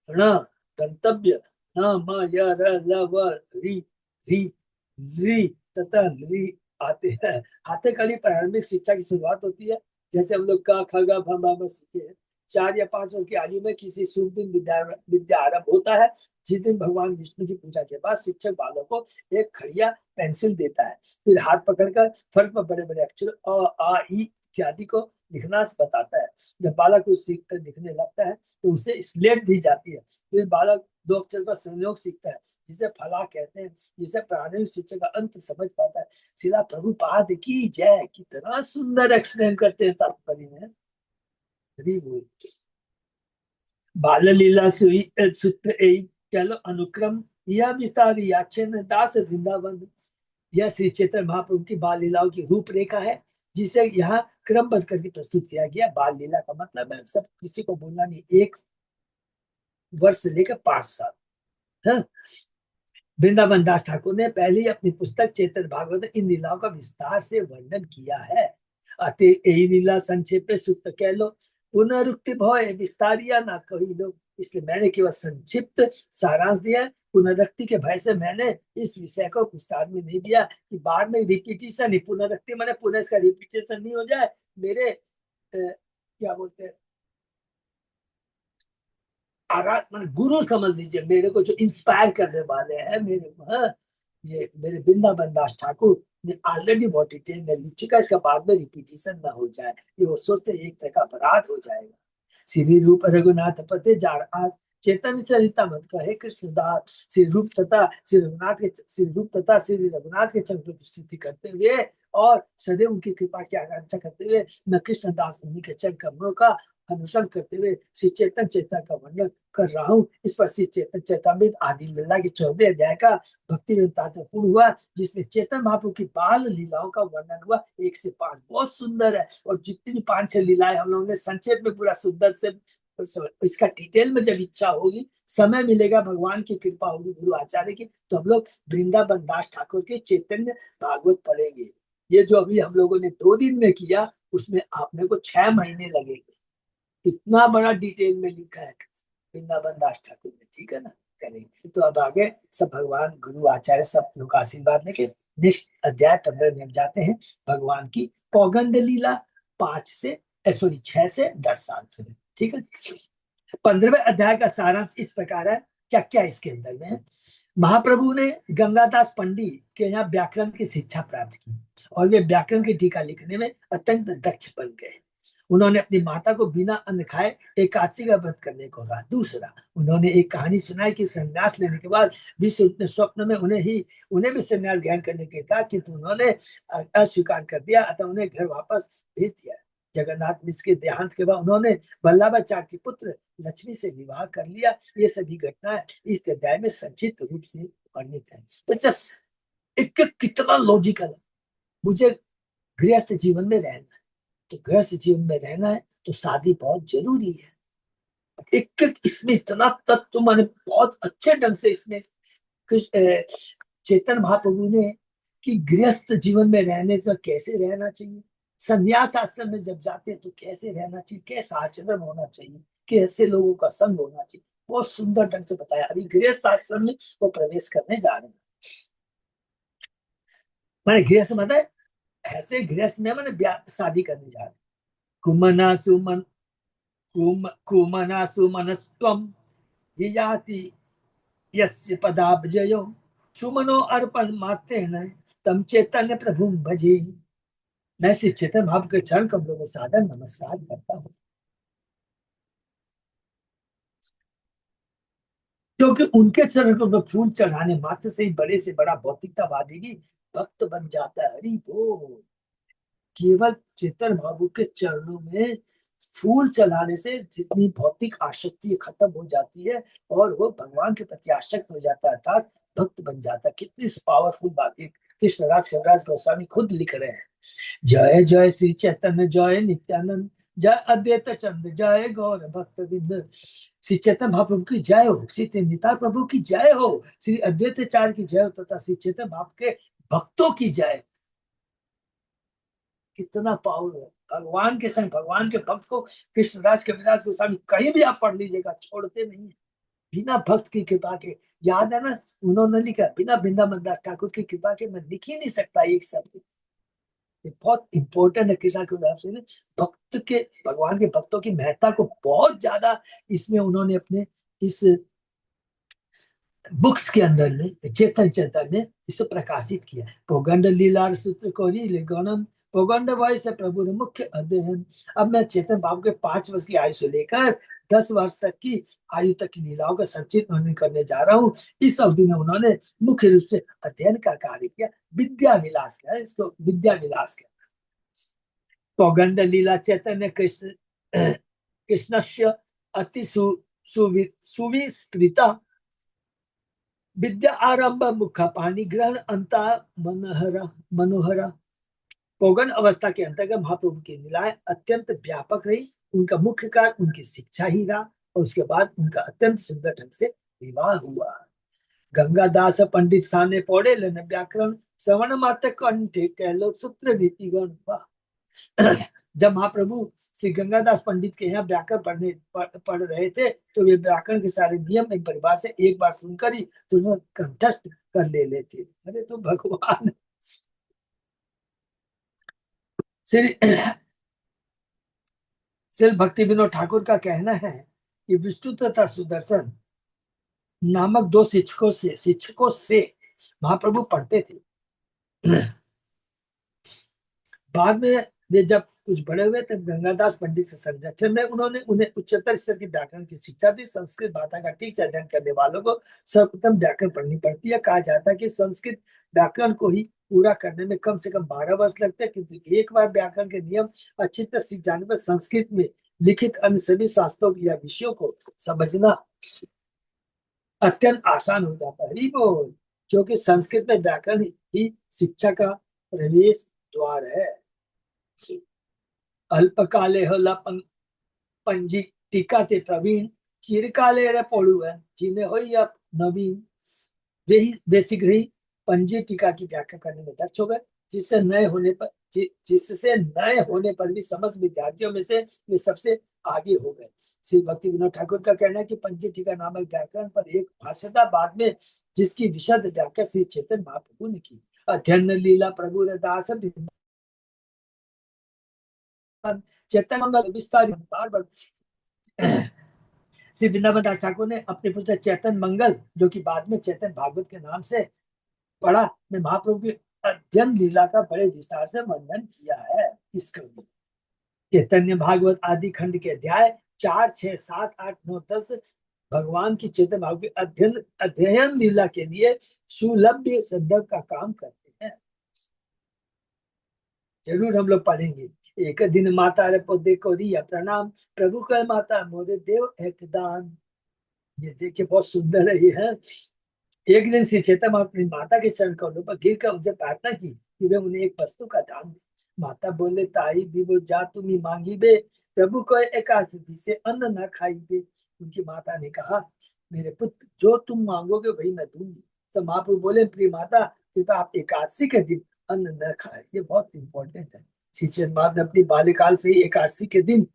ण, दंतव्य, न, म, य, र, ल, व, री, री, री तथा री आते हैं। हाथे खड़ी प्रारंभिक शिक्षा की शुरुआत होती है। जैसे हम लोग का ख ग भ म म सीखे हैं। 4 या 5 वर्ष की आयु में किसी शुभ दिन विद्या आरंभ होता है। जिस दिन भगवान विष्णु की पूजा के बाद शिक्षक बालक को एक खड़िया पेंसिल देता है, फिर हाथ पकड़कर फर्श पर बड़े बड़े अक्षर अ आ ई इत्यादि को लिखना बताता है। जब बालक कुछ सीख कर लिखने लगता है तो उसे स्लेट दी जाती है। फिर बालक 2 अक्षर का संयोग सीखता है जिसे फला कहते हैं, जिसे प्रारंभिक शिक्षा का अंत समझ पाता है। शिला प्रभुपाद की जय। कितना सुंदर एक्सप्लेन करते हैं तात्पर्य में। बाल लीला सूत्र कह लो अनुक्रम, यह विस्तार याचन दास वृंदावन। यह श्री चैतन्य महाप्रभु की बाल लीलाओं की रूपरेखा है जिसे यहाँ क्रमबद्ध करके प्रस्तुत किया गया। बाल लीला का मतलब है सब किसी को बोलना नहीं, 1 वर्ष से लेकर 5 साल। हाँ? वृंदावन दास ठाकुर ने पहले ही अपनी पुस्तक चेतन भागवत में इन लीलाओं का विस्तार से वर्णन किया है। अतः यही लीला संक्षेप में सूत्र कह लो, पुनरुक्ति भय विस्तारिया ना कही लो। इसलिए मैंने केवल संक्षिप्त सारांश दिया है। पुनरुक्ति के भय से मैंने इस विषय को विस्तार में नहीं दिया कि बाद में रिपीटिशन ही, पुनरुक्ति मैंने पुनः इसका रिपीटेशन नहीं हो जाए। मेरे क्या बोलते हैं, आराध मान गुरु समझ लीजिए, मेरे को जो इंस्पायर करने वाले हैं मेरे को, हाँ, ये मेरे वृंदावन दास ठाकुर ने ऑलरेडी बहुत डिटेल में लिख चुका है। इसका बाद में रिपीटिशन ना हो जाए, ये वो सोचते एक तरह का अपराध हो जाएगा। श्री रूप रघुनाथ पते जार आज, चेतन चरिता मत कहे कृष्णदास। श्री रूप तथा श्री रघुनाथ के, श्री रूप तथा श्री रघुनाथ के चरण की स्तुति करते हुए और सदैव उनकी कृपा की आकांक्षा करते हुए मैं कृष्णदास उन्हीं के चरण कमलों का अनुसरण करते हुए श्री चेतन चेता का वर्णन कर रहा हूँ। इस पर श्री चेतन चेतामृत आदि लीला के 14वें अध्याय का भक्ति में तात्पर्य हुआ, जिसमें चेतन महाप्रभु की बाल लीलाओं का वर्णन हुआ 1 से 5। बहुत सुंदर है। और जितनी भी 5-6 लीलाएं हम लोगों ने संक्षेप में पूरा सुंदर से, इसका डिटेल में जब इच्छा होगी, समय मिलेगा, भगवान की कृपा होगी गुरु आचार्य की, तो हम लोग वृंदावन दास ठाकुर के चैतन्य भागवत पढ़ेंगे। ये जो अभी हम लोगों ने 2 दिन में किया, उसमें आपने को 6 महीने लगेंगे। इतना बड़ा डिटेल में लिखा है वृंदावन दास ठाकुर ने। ठीक है ना, करेंगे। तो अब आगे सब भगवान गुरु आचार्य सब लोग का आशीर्वाद लेके नेक्स्ट अध्याय 15 में जाते हैं। भगवान की पौगंड लीला 6 से 10 साल से। ठीक है। 15वें अध्याय का सारांश इस प्रकार है। क्या क्या इसके अंदर में है। महाप्रभु ने गंगादास पंडित के यहाँ व्याकरण की शिक्षा प्राप्त की और वे व्याकरण की टीका लिखने में अत्यंत दक्ष बन गए। उन्होंने अपनी माता को बिना अन्न खाए एकादशी का व्रत करने को कहा। दूसरा, उन्होंने एक कहानी सुनाई कि संन्यास लेने के बाद विष्णु ने स्वप्न में उन्हें भी संन्यास ग्रहण करने के कहा, किंतु उन्होंने अस्वीकार कर दिया, अतः उन्हें घर वापस भेज दिया। जगन्नाथ मिश्र के देहांत के बाद उन्होंने वल्लभाचार्य के पुत्र लक्ष्मी से विवाह कर लिया। ये सभी घटनाएं इस अध्याय में संक्षिप्त रूप से वर्णित है। तो जस्ट एक कितना लॉजिकल है। मुझे गृहस्थ जीवन में रहना है, तो गृहस्थ जीवन में रहना है तो शादी बहुत जरूरी है। एक एक इसमें इतना तत्व मैंने बहुत अच्छे ढंग से इसमें चेतन महाप्रभु ने कि गृहस्थ जीवन में रहने से कैसे रहना चाहिए, संन्यास आश्रम में जब जाते हैं तो कैसे रहना चाहिए, कैसा आचरण होना चाहिए, कैसे लोगों का संग होना चाहिए, बहुत सुंदर ढंग से बताया। अभी गृहस्थ आश्रम में वो प्रवेश करने जा रहे हैं। मैंने गृहस्थ मतलब ऐसे गृहस्थ में मैंने शादी करने जा रहे हैं। कुमना सुमन कुमना सुमनस्त्वम याति यस्य पदाब्जयो सुमनो अर्पण मात्रेण तम चैतन्य प्रभु भजे। मैं श्री चैतन्य महाप्रभु के चरण कमलों में सादर नमस्कार करता हूँ, क्योंकि उनके चरण कमलों में फूल चढ़ाने मात्र से ही बड़े से बड़ा भौतिकतावादी भी भक्त बन जाता है। हरि बोल। केवल चैतन्य महाप्रभु के चरणों में फूल चढ़ाने से जितनी भौतिक आसक्ति खत्म हो जाती है और वो भगवान के प्रति आसक्त हो जाता है, अर्थात भक्त बन जाता है। कितनी पावरफुल बात है। कृष्णराज कविराज गोस्वामी खुद लिख रहे हैं, जय जय श्री चैतन्य जय नित्यानंद जय अद्वैत चंद्र जय गौर भक्त विंद। श्री चैतन्य महाप्रभु की जय हो, श्री निताय प्रभु की जय हो, श्री अद्वैताचार्य की जय हो, तथा श्री चैतन्य महाप्रभु के भक्तों की जय। कितना पावर है। भगवान के संग भगवान के भक्त को कृष्णराज कविराज गोस्वामी कहीं भी आप पढ़ लीजिएगा, छोड़ते नहीं है। बिना भक्त की कृपा के, याद है ना उन्होंने लिखा, बिना वृंदावन दास ठाकुर की कृपा के मैं लिख ही नहीं सकता एक शब्द। ये बहुत इंपॉर्टेंट है। कृष्णा के उदाहरण से भक्त के, भगवान के भक्तों की महत्ता को बहुत ज्यादा इसमें उन्होंने अपने इस बुक्स के अंदर में चेतन चेतन ने इसे प्रकाशित किया। पौगंड लीला सूत्र कोरी ले गणम पौगंड वय से प्रभु ने मुख्य अध्ययन। अब मैं चेतन बाबू के 5 वर्ष की आयु से लेकर 10 वर्ष तक की आयु तक की लीलाओं का संचित वर्णन करने जा रहा हूँ। इस अवधि में उन्होंने मुख्य रूप से अध्ययन का कार्य किया, विद्या विलास किया, इसको विद्या विलास किया। पौगंड लीला चैतन्य कृष्ण कृष्णस्य अति सुविस्तृता विद्या आरंभ मुखा पानी ग्रहण अंता मनोहरा। पौगंड अवस्था के अंतर्गत महाप्रभु की लीलाएं अत्यंत व्यापक रही। उनका मुख्य कार्य उनकी शिक्षा ही रहा और उसके बाद उनका अत्यंत सुंदर ढंग से विवाह हुआ। गंगादास पंडित साने पौड़े लेने व्याकरण श्रवण मात्र कंठे कहलो सूत्र रीति गण। जब महाप्रभु श्री गंगादास पंडित के यहाँ व्याकरण पढ़ रहे थे तो वे व्याकरण के सारे नियम एक परिभाषा से एक बार सुनकर ही तुरंत कंठस्थ कर लेते। अरे तो भगवान। श्री भक्ति विनोद ठाकुर का कहना है कि विष्णु तथा सुदर्शन नामक 2 शिक्षकों से महाप्रभु पढ़ते थे। बाद में वे जब कुछ बड़े हुए तब गंगादास पंडित से संरक्षण में उन्होंने उन्हें उच्चतर स्तर की व्याकरण की शिक्षा दी। संस्कृत भाषा का ठीक से अध्ययन करने वालों को सर्वप्रथम व्याकरण पढ़नी पड़ती है। कहा जाता है कि संस्कृत व्याकरण को ही पूरा करने में कम से कम 12 वर्ष लगते हैं, क्योंकि एक बार व्याकरण के नियम अच्छी तरह सीख जाने पर संस्कृत में लिखित अन्य सभी शास्त्रों या विषयों को समझना अत्यंत आसान हो जाता है। बोल, क्योंकि संस्कृत में व्याकरण ही शिक्षा का प्रवेश द्वार है। अल्पकाले होला पंजी टीका ते प्रवीण चिरकाले रे पढ़ू है जिन्हें हो या नवीन। वे शीघ्र ही पंजी टीका की व्याख्या करने में दक्ष हो गए, जिससे नए होने पर भी समस्त विद्यार्थियों में से वे सबसे आगे हो गए। श्री भक्ति विनोद ठाकुर का कहना है कि पंजी टीका नामक व्याकरण पर एक भाष्यकार बाद में जिसकी विशद व्याख्या श्री चैतन्य महाप्रभु ने की। अध्ययन लीला प्रभु दास चैतन्य मंगल विस्तार श्री वृंदावन दास ठाकुर ने अपने पुस्तक चैतन्य मंगल, जो कि बाद में चैतन्य भागवत के नाम से पढ़ा, में महाप्रभु की अध्ययन लीला का बड़े विस्तार से वर्णन किया है। इस कवि चैतन्य भागवत आदि खंड के अध्याय 4, 6, 7, 8, 9, 10 भगवान की चैतन्य भागवत की अध्ययन लीला के लिए सुलभ्य संदर्भ का काम करते हैं। जरूर हम लोग पढ़ेंगे। एक दिन माता रे पौधे को रिया प्रणाम, प्रभु कह माता मोरे देव एक दान। ये देखिए बहुत सुंदर है ये है। एक दिन श्री चैतन्य अपनी माता के चरण कमलों पर गिर कर उनसे प्रार्थना की कि वे उन्हें एक वस्तु का दान दे। माता बोले ताई दीवो जा तुम्ही मांगी बे, प्रभु को एकादशी से अन्न न खाई बे। उनकी माता ने कहा मेरे पुत्र जो तुम मांगोगे वही मैं दूंगी। तो महाप्रभु बोले प्रिय माता कृपया आप एकादशी के दिन अन्न न खाए। ये बहुत इंपॉर्टेंट है। श्री चैतन्य ने अपनी बाल्यकाल से ही एकादशी के दिन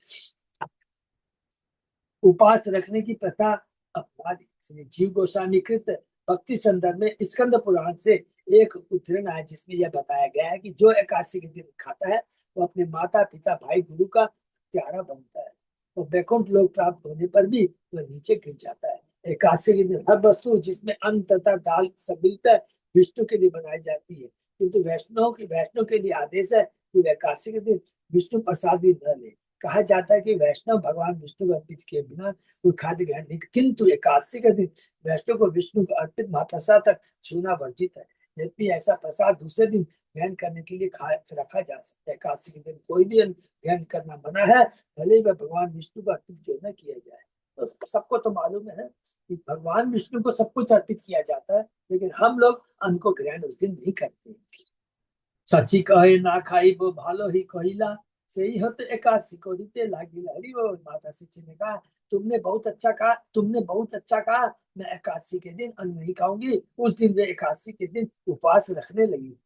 उपवास रखने की प्रथा अपना दी। श्री जीव गोस्वामी कृत भक्ति संदर्भ में स्कंद पुराण से एक उद्धरण है जिसमें यह बताया गया है कि जो एकादशी के दिन खाता है वो अपने माता पिता भाई गुरु का प्यारा बनता है और वैकुंठ लोक प्राप्त होने पर भी वह नीचे गिर जाता है। एकादशी के दिन हर वस्तु जिसमें अन्न तथा दाल सब मिलता है विष्णु के लिए बनाई जाती है, किंतु वैष्णव के लिए आदेश है कि एकादशी के दिन विष्णु प्रसाद भी न ले। कहा जाता है कि वैष्णव भगवान विष्णु को अर्पित किए बिना कोई खाद्य ग्रहण नहीं, किंतु एकादशी के दिन वैष्णव को विष्णु को अर्पित महाप्रसाद तक छूना वर्जित है। यद्यपि ऐसा प्रसाद दूसरे दिन ग्रहण करने के लिए रखा जा सकता है। एकादशी के दिन कोई भी ग्रहण करना मना है, भले ही वह भगवान विष्णु को अर्पित क्यों न किया जाए। तो सबको तो मालूम है कि भगवान विष्णु को सब कुछ अर्पित किया जाता है, लेकिन हम लोग अन्न को ग्रहण उस दिन नहीं करते। सची कहे ना खाई वो भालो ही कहिला, सही हो तो एकादशी को रीते लागिला। हरि वो माता शिष्य ने कहा तुमने बहुत अच्छा कहा, मैं एकादशी के दिन अन्न नहीं खाऊंगी। उस दिन वे एकादशी के दिन उपवास रखने लगी।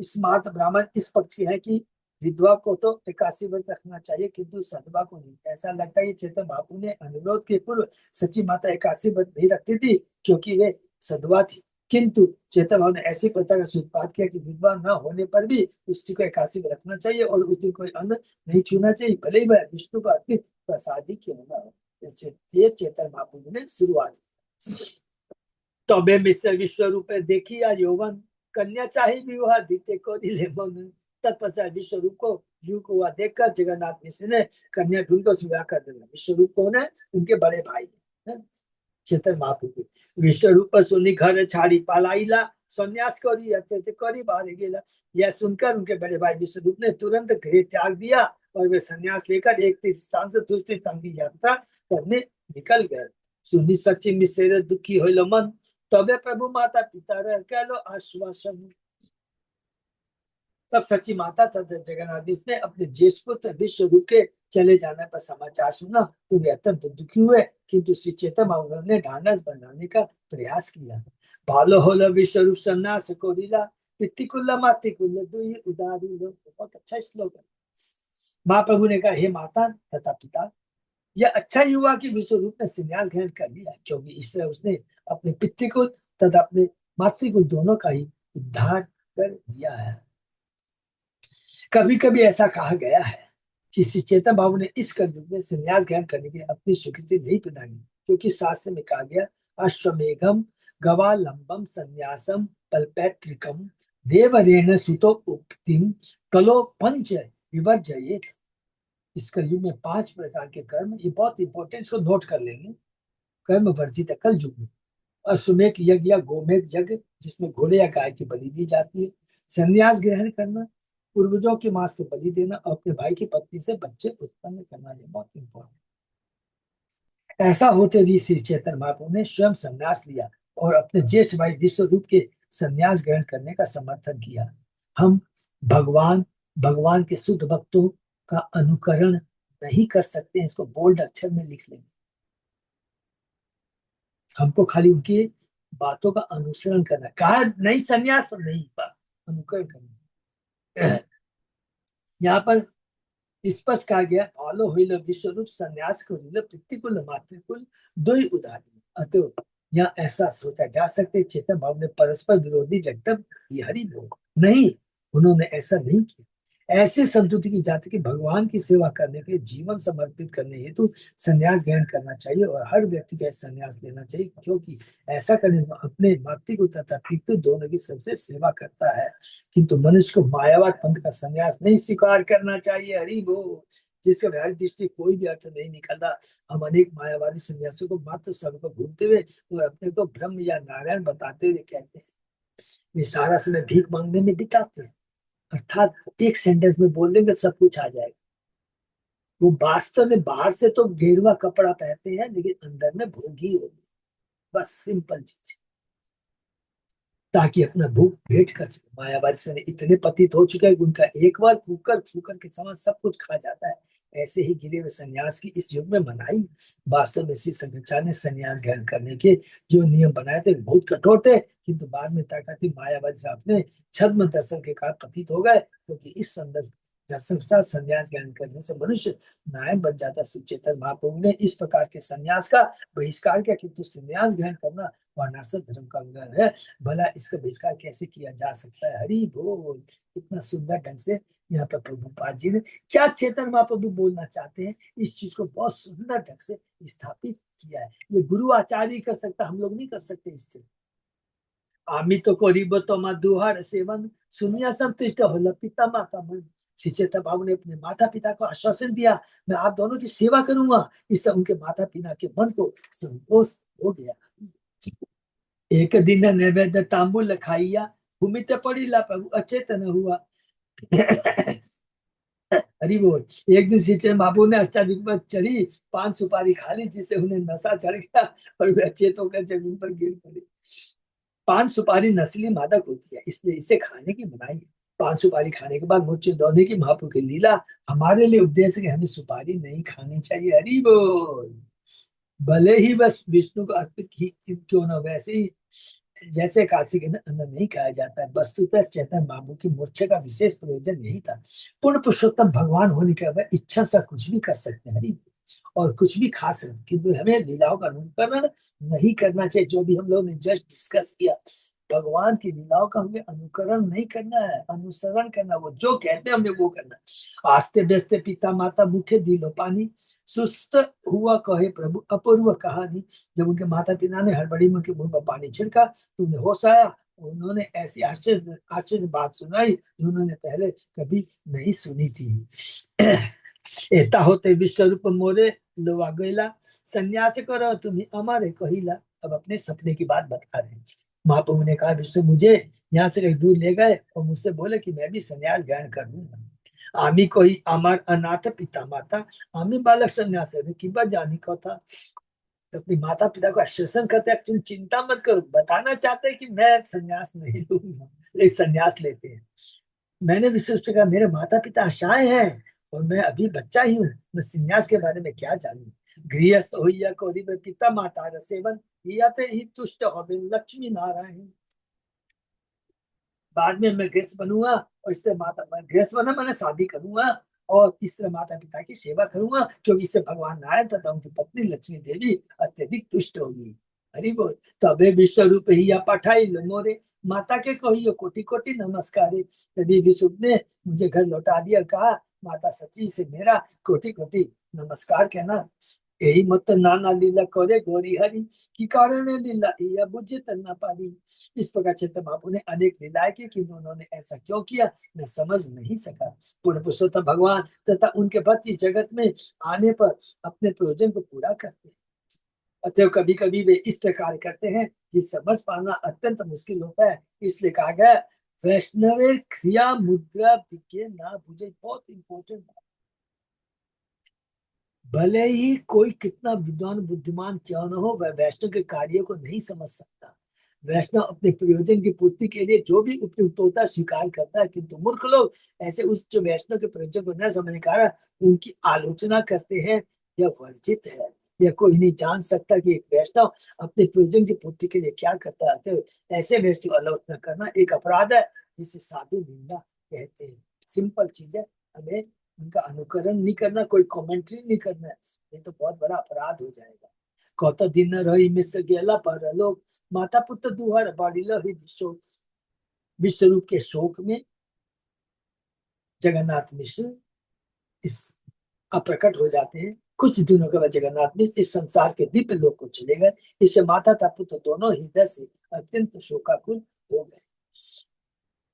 स्मार्ट ब्राह्मण इस पक्ष की है कि विधवा को तो एकादशी व्रत रखना चाहिए किंतु सधवा को नहीं। ऐसा लगता है कि चैतन्य महाप्रभु ने अनुरोध के पूर्व सची माता एकादशी व्रत नहीं रखती थी क्योंकि वे सधवा थी, किंतु चैतन्य महाप्रभु ने ऐसी प्रथा का सूत्रपात किया कि विधवा न होने पर भी स्त्री को एकादशी में रखना चाहिए और उस दिन कोई अन्न नहीं छूना चाहिए, भले ही वह विष्णु का अर्पित प्रसाद ही क्यों न हो। ये चैतन्य महाप्रभु ने शुरुआत की। तबे मिश्र विश्व रूप देखी या यौवन, कन्या चाहे विवाह दीते को दिले मन। तत्पश्चात विश्व रूप को युग हुआ देखकर जगन्नाथ मिश्र ने कन्या ढूंढ कर विवाह कर दिया। विश्व रूप कौन है? उनके बड़े भाई है चैतन्य महाप्रभु। विश्व रूप सुनी घर छाड़ी पालाइला, संन्यास करी बाहर गेला। यह सुनकर उनके बड़े भाई विश्वरूप ने तुरंत गृह त्याग दिया और वे संन्यास लेकर एक स्थान से दूसरे स्थान की यात्रा करने निकल गए। सुनी सच्ची मिश्र दुखी होइल मन, तबे प्रभु माता पिता रह कहलो आश्वासन। तब सच्ची माता तथा जगन्नाथ ने अपने ज्येष्ठ पुत्र विश्व रूप के चले जाने पर समाचार सुना तो वे अत्यंत दुखी हुए, किंतु श्री चैतन्य उन्होंने ढांढस बनाने का प्रयास किया। भालो होलो विश्व रूप सन्यास को लीला, पितृकुल मातृकुल दुई उदारी लो। बहुत अच्छा श्लोक है। महाप्रभु ने कहा हे माता तथा पिता, यह अच्छा ही हुआ कि विश्व रूप ने संन्यास ग्रहण कर लिया, क्योंकि इससे उसने अपने पितृकुल तथा अपने मातृकुल दोनों का ही उद्धार कर दिया है। कभी कभी ऐसा कहा गया है कि श्री चैतन्य बाबू ने इस कलयुग में संन्यास ग्रहण करने की अपनी स्वीकृति नहीं प्रदान की, क्योंकि शास्त्र में कहा गया अश्वमेघम गवालंबम संन्यासम पल्पैत्रिकम देवरेण सुतो उक्तिम कलो पंच विवर्जयेत। इस कलयुग में 5 प्रकार के कर्म, ये बहुत इंपॉर्टेंट, इसको नोट कर लेंगे। कर्म वर्जित है कल युग में। अश्वमेघ यज्ञ या गोमेघ यज्ञ जिसमें घोड़े या गाय की बलि दी जाती है, संन्यास ग्रहण करना, पूर्वजों के मांस को बलि देना और अपने भाई की पत्नी से बच्चे उत्पन्न करना, ये बहुत इंपॉर्टेंट। ऐसा होते भी श्री चैतन्य महाप्रभु ने स्वयं संन्यास लिया और अपने ज्येष्ठ भाई विश्व रूप के संन्यास ग्रहण करने का समर्थन किया। हम भगवान के शुद्ध भक्तों का अनुकरण नहीं कर सकते, इसको बोल्ड अक्षर में लिख लेंगे। हमको खाली उनकी बातों का अनुसरण करना, कहा नहीं संन्यास तो नहीं, बस अनुकरण करना। यहाँ पर स्पष्ट कहा गया भालो हुई विश्व रूप संन्यास को पितृकुल मातृकुल दो ही उदाहरण। अतः यहाँ ऐसा सोचा जा सकते चेतन भाव ने परस्पर विरोधी वक्तव्य किए, हरि बोल नहीं, उन्होंने ऐसा नहीं किया। ऐसे संतुति की जाति के भगवान की सेवा करने के जीवन समर्पित करने हेतु संन्यास ग्रहण करना चाहिए और हर व्यक्ति का संन्यास लेना चाहिए, क्योंकि ऐसा करने में अपने मातृ तथा पितृ दोनों की सबसे सेवा करता है। किंतु मनुष्य को मायावाद पंथ का संन्यास नहीं स्वीकार करना चाहिए, हरि बोल, जिसका व्यावहारिक दृष्टि कोई भी अर्थ नहीं निकलता। हम अनेक मायावादी संन्यासियों को मात्र स्वर्ग को घूमते हुए और अपने को ब्रह्म या नारायण बताते हुए कहते हैं। वे सारा समय भीख मांगने में बिताते हैं। अर्थात एक सेंटेंस में बोल देंगे सब कुछ आ जाएगा। वो वास्तव में बाहर से तो गेरुआ कपड़ा पहनते हैं लेकिन अंदर में भोगी होगी। बस सिंपल चीज, ताकि अपना भूख भेंट कर सके। मायावादी से इतने पतित हो चुके हैं कि उनका एक बार कुकर छूकर के समान सब कुछ खा जाता है। ऐसे ही गिरे हुए सन्यास की इस युग में मनाही। वास्तव में श्री शंकराचार्य ने सन्यास ग्रहण करने के जो नियम बनाए थे बहुत कठोर थे, किंतु बाद में ताकती मायावादी से अपने छद्म दर्शन के कारण पतित हो गए, क्योंकि इस संदर्भ दर्शन के साथ संन्यास ग्रहण करने से मनुष्य नायक बन जाता। श्री चैतन्य महाप्रभु ने इस प्रकार के संन्यास का बहिष्कार किया, किंतु संन्यास ग्रहण करना वर्णाश्रम धर्म का अंग है। भला इसका बहिष्कार कैसे किया जा सकता है? हरि बोल। इतना सुंदर ढंग से यहाँ पर प्रभुपाद जी ने क्या चेतन महाप्रभु बोलना चाहते हैं, इस चीज को बहुत सुंदर ढंग से स्थापित किया है। ये गुरु आचार्य कर सकता, हम लोग नहीं कर सकते। इससे आमी तो करीब तमा दुहार सेवन सुनिया संतुष्ट हो पिता माता मन। श्री चैतन्य बाबू ने अपने माता पिता को आश्वासन दिया, मैं आप दोनों की सेवा करूंगा। इससे उनके माता पिता के मन को संतोष हो गया। एक दिन नैवेद्य तांबुल खाइया भूमित पड़ीला प्रभु अचेतन हुआ। हरि बोल। एक दिन श्री चैतन्य बाबू ने अष्टाविक पर चढ़ी पान सुपारी खा ली, जिससे उन्हें नशा चढ़ गया और वे अचेत होकर जमीन पर गिर पड़े। पान सुपारी नस्ली मादक होती है, इसलिए इसे खाने की मनाही है। पान सुपारी खाने के बाद मूर्छित होने की महाप्रभु की लीला हमारे लिए उपदेश है कि हमें सुपारी नहीं खानी चाहिए। हरि बोल। भले ही बस विष्णु को अर्पित क्यों न, वैसे ही जैसे काशी के अंदर नहीं खाया जाता है। वस्तुतः चैतन्य बाबू की मूर्छा का विशेष प्रयोजन यही था। पूर्ण पुरुषोत्तम भगवान होने के बाद इच्छा से कुछ भी कर सकते हैं हरि, और कुछ भी खा सकते, किंतु हमें लीलाओं का अनुकरण नहीं करना चाहिए। जो भी हम लोगों ने जस्ट डिस्कस किया, भगवान की लीलाओं का हमें अनुकरण नहीं करना है, अनुसरण करना। वो जो कहते हैं हमें वो करना है। आस्ते व्यस्ते पिता माता मुखे दिलो पानी सुस्त हुआ कहे प्रभु अपूर्व कहानी। जब उनके माता पिता ने हड़बड़ी में उनके मुंह पर पानी छिड़का तो उन्हें होश आया। उन्होंने ऐसी आश्चर्य आश्चर्य बात सुनाई जो उन्होंने पहले कभी नहीं सुनी थी। एता होते विश्व रूप मोरे लोवा गैला संन्यास करो तुम्हें हमारे कहिला। अब अपने सपने की बात बता रहे हैं। महाप्रभु ने कहा विश्व मुझे यहाँ से कहीं दूर ले गए और मुझसे बोले कि मैं भी संन्यास ग्रहण कर लूंगा। आमी कोई अमर अनाथ पिता माता आमी बालक संन्यास की बात जानी को था। तो अपने माता पिता को आश्वासन करते हैं तुम चिंता मत करो, बताना चाहते हैं कि मैं संन्यास नहीं लूंगा, लेकिन संन्यास लेते हैं। मैंने विश्व से कहा मेरे माता पिता आशाएं हैं और मैं अभी बच्चा ही हूँ, मैं संन्यास के बारे में क्या जानूं। गृहस्थ हो या कोरी में पिता माता सेवन या ही तुष्ट हो लक्ष्मी नारायण। बाद में मैं गृहस्थ बनूंगा और इससे माता मैं गृहस्थ बना मैंने शादी करूंगा और इस तरह माता पिता की सेवा करूंगा, क्योंकि इससे भगवान नारायण तथा उनकी पत्नी लक्ष्मी देवी अत्यधिक तुष्ट होगी। हरि बोल। तबे विश्व रूप ही या पठाई मोरे माता के कहियो कोटि कोटि नमस्कार। तभी विश्व ने मुझे घर लौटा दिया, कहा माता सची से मेरा कोटि कोटि नमस्कार कहना। यही मत नाना लीला करे गौरी हरि की कारण लीला या बुझे तन्ना पारी। इस प्रकार चैतन्य महाप्रभु ने अनेक लीलाएं की, किंतु उन्होंने ऐसा क्यों किया मैं समझ नहीं सका। पूर्ण पुरुषोत्तम भगवान तथा उनके भक्त इस जगत में आने पर अपने प्रयोजन को पूरा करते हैं। अतः कभी कभी वे इस प्रकार करते हैं जिस समझ पाना अत्यंत मुश्किल होता है। इसलिए कहा गया वैष्णव क्रिया मुद्रा विज्ञान ना बुझे। बहुत इंपॉर्टेंट बात। भले ही कोई कितना विद्वान बुद्धिमान क्यों न हो, वह वैष्णव के कार्य को नहीं समझ सकता। वैष्णव अपने प्रयोजन की पूर्ति के लिए जो भी उपयुक्त होता है स्वीकार करता है, किंतु मूर्ख लोग ऐसे उच्च वैष्णव के प्रयोजन को न समझने के कारण उनकी आलोचना करते हैं। यह वर्जित है। यह कोई नहीं जान सकता कि एक वैष्णव अपने प्रयोजन की पूर्ति के लिए क्या करता है। तो ऐसे वैष्णव की आलोचना करना एक अपराध है, जिसे साधु निंदा कहते हैं। सिंपल चीज है, हमें उनका अनुकरण नहीं करना, कोई कमेंट्री नहीं करना है, ये तो बहुत बड़ा अपराध हो जाएगा। कत दिन रही मिश्र गेला पर लोग माता पुत्र दुहर बाड़िल शोक। विश्व रूप के शोक में जगन्नाथ मिश्र इस अप्रकट हो जाते हैं। कुछ दिनों के बाद जगन्नाथ मिश्र इस संसार के दिव्य लोक को चले गए। इससे माता तथा पुत्र दोनों हृदय से अत्यंत शोकाकुल हो गए।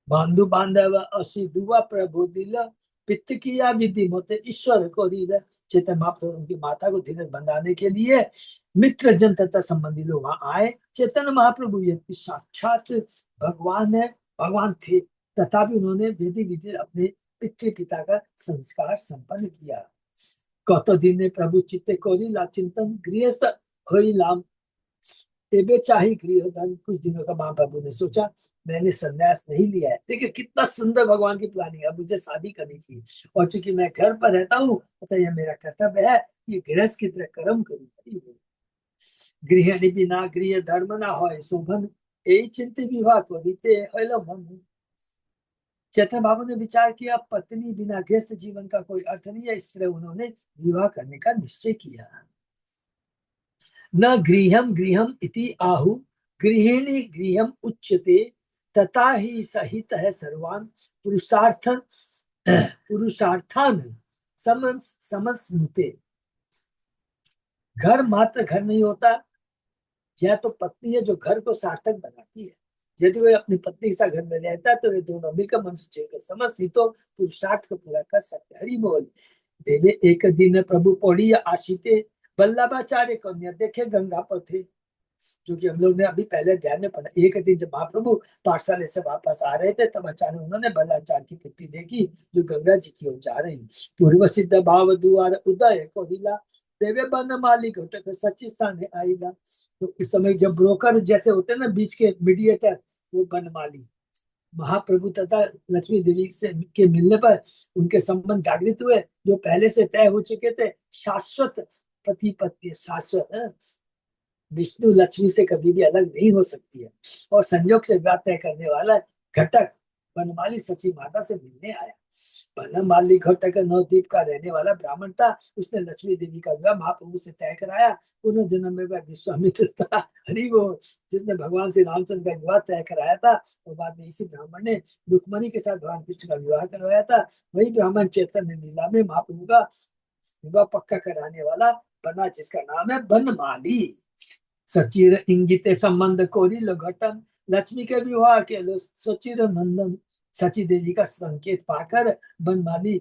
बांधु बांधव असी दुआ प्रभु दिल पित्त किया विधि मत ईश्वर को रील। चैतन्य महाप्रभु उनकी माता को धीरज बंधाने के लिए मित्र जन तथा संबंधी लोग वहां आए। चैतन्य महाप्रभु ये साक्षात भगवान है, भगवान थे तथापि उन्होंने विधि विधि अपने पितृपिता का संस्कार संपन्न किया। कत दिन प्रभु चित्ते कोरिला चिंतन गृहस्थ होइलाम एबे चाही गृहधन। कुछ दिनों का महाप्रभु ने सोचा मैंने संन्यास नहीं लिया है। देखिए कितना सुंदर भगवान की प्लानिंग है। अब मुझे शादी करनी चाहिए और चूंकि मैं घर पर रहता हूँ तो यह मेरा कर्तव्य है कि गृहस्थ की तरह कर्म करूँ। गृहिणी बिना गृह धर्म ना हो शोभन यही चिंत विवाह को रीते मन। चेतन बाबू ने विचार किया पत्नी बिना गृहस्थ जीवन का कोई अर्थ नहीं है, इसलिए उन्होंने विवाह करने का निश्चय किया। न गृहम गृहम इति आहु गृहिणी गृहम उच्यते तथा ही सहित है सर्वान पुरुषार्थान समस्नुते। घर मात्र घर नहीं होता, यह तो पत्नी है जो घर को सार्थक बनाती है। यदि वह अपनी पत्नी के साथ घर में रहता है तो वे दोनों मिलकर मनुष्य के समस्त हितों पुरुषार्थ को पूरा कर सकते। हरि बोल। देवे एक दिन प्रभु पौड़ी आशीते वल्लभाचार्य कन्या देखे गंगा पर थे, जो कि हम लोग ने अभी पहले ध्यान में पढ़ा। एक दिन जब महाप्रभु पाठशाले से वापस आ रहे थे तब अचानक उन्होंने वल्लभाचार्य की पुत्री देखी जो गंगा जी की ओर जा रही। पूर्व सिद्ध भाव दुआर उदय को हिला देवे बन मालिक घटक सच्ची स्थान है आईला। तो इस समय जब ब्रोकर जैसे होते हैं ना बीच के मीडिएटर, वो बनमाली महाप्रभु तथा लक्ष्मी देवी से के मिलने पर उनके संबंध जागृत हुए जो पहले से तय हो चुके थे। शाश्वत पति पत्नी शाश्वत विष्णु लक्ष्मी से कभी भी अलग नहीं हो सकती है। और संयोग से विवाह तय करने वाला घटक बनमाली सची माता से मिलने आया। बनमाली घटक नवद्वीप का रहने वाला ब्राह्मण था। उसने लक्ष्मी देवी का विवाह महाप्रभु से तय कराया। पुनर्जन्म में वह विश्वामित्र था, हरि बोल, जिसने भगवान श्री रामचंद्र का विवाह तय कराया था। और बाद में इसी ब्राह्मण ने रुक्मणी के साथ भगवान कृष्ण का विवाह करवाया था। वही ब्राह्मण चैतन्य लीला में महाप्रभु का विवाह पक्का कराने वाला बना, जिसका नाम है बनमाली। सचिर इंगित संबंध कोरी घटन लक्ष्मी के विवाह के सचिर नंदन। सची देवी का संकेत पाकर बनमाली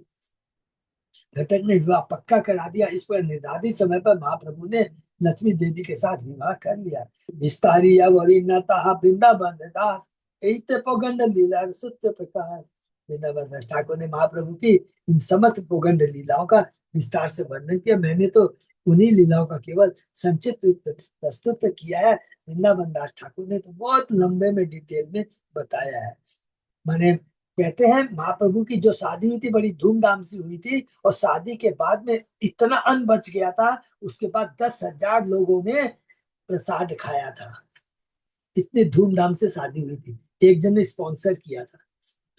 घटक ने विवाह पक्का करा दिया। इस पर निर्धारित समय पर महाप्रभु ने लक्ष्मी देवी के साथ विवाह कर लिया। विस्तारी अवरीनता वृंदावन दास ऐते पोगंड लीला सत्य प्रकाश। वृंदावन ठाकुर ने महाप्रभु की इन समस्त पोगंड लीलाओं का विस्तार से वर्णन किया। मैंने तो उन्हीं लीलाओं का केवल संक्षिप्त रूप प्रस्तुत किया है। वृंदावन दास ठाकुर ने तो बहुत लंबे में डिटेल में बताया है। माने कहते हैं महाप्रभु की जो शादी हुई थी बड़ी धूमधाम से हुई थी और शादी के बाद में इतना अन्न बच गया था। उसके बाद 10,000 लोगों ने प्रसाद खाया था। इतनी धूमधाम से शादी हुई थी। एक जन ने स्पॉन्सर किया था।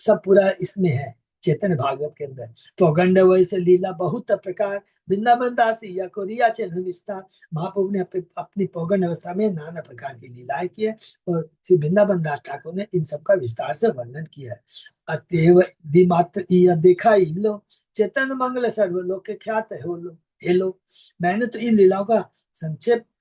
सब पूरा इसमें है चैतन्य भागवत के अंदर। पौगंड वैसे लीला बहुत प्रकार वृंदावन दासी या कोरिया विस्तार। महाप्रभु ने अपनी पौगंड अवस्था में नाना प्रकार की लीलाएं की है और श्री वृंदावन दास ठाकुर ने इन सबका विस्तार से वर्णन किया है। अतएव दिमात्र देखा ही लो चैतन्य मंगल सर्वलोक के ख्यात हो लो हे लो। मैंने तो इन लीलाओं का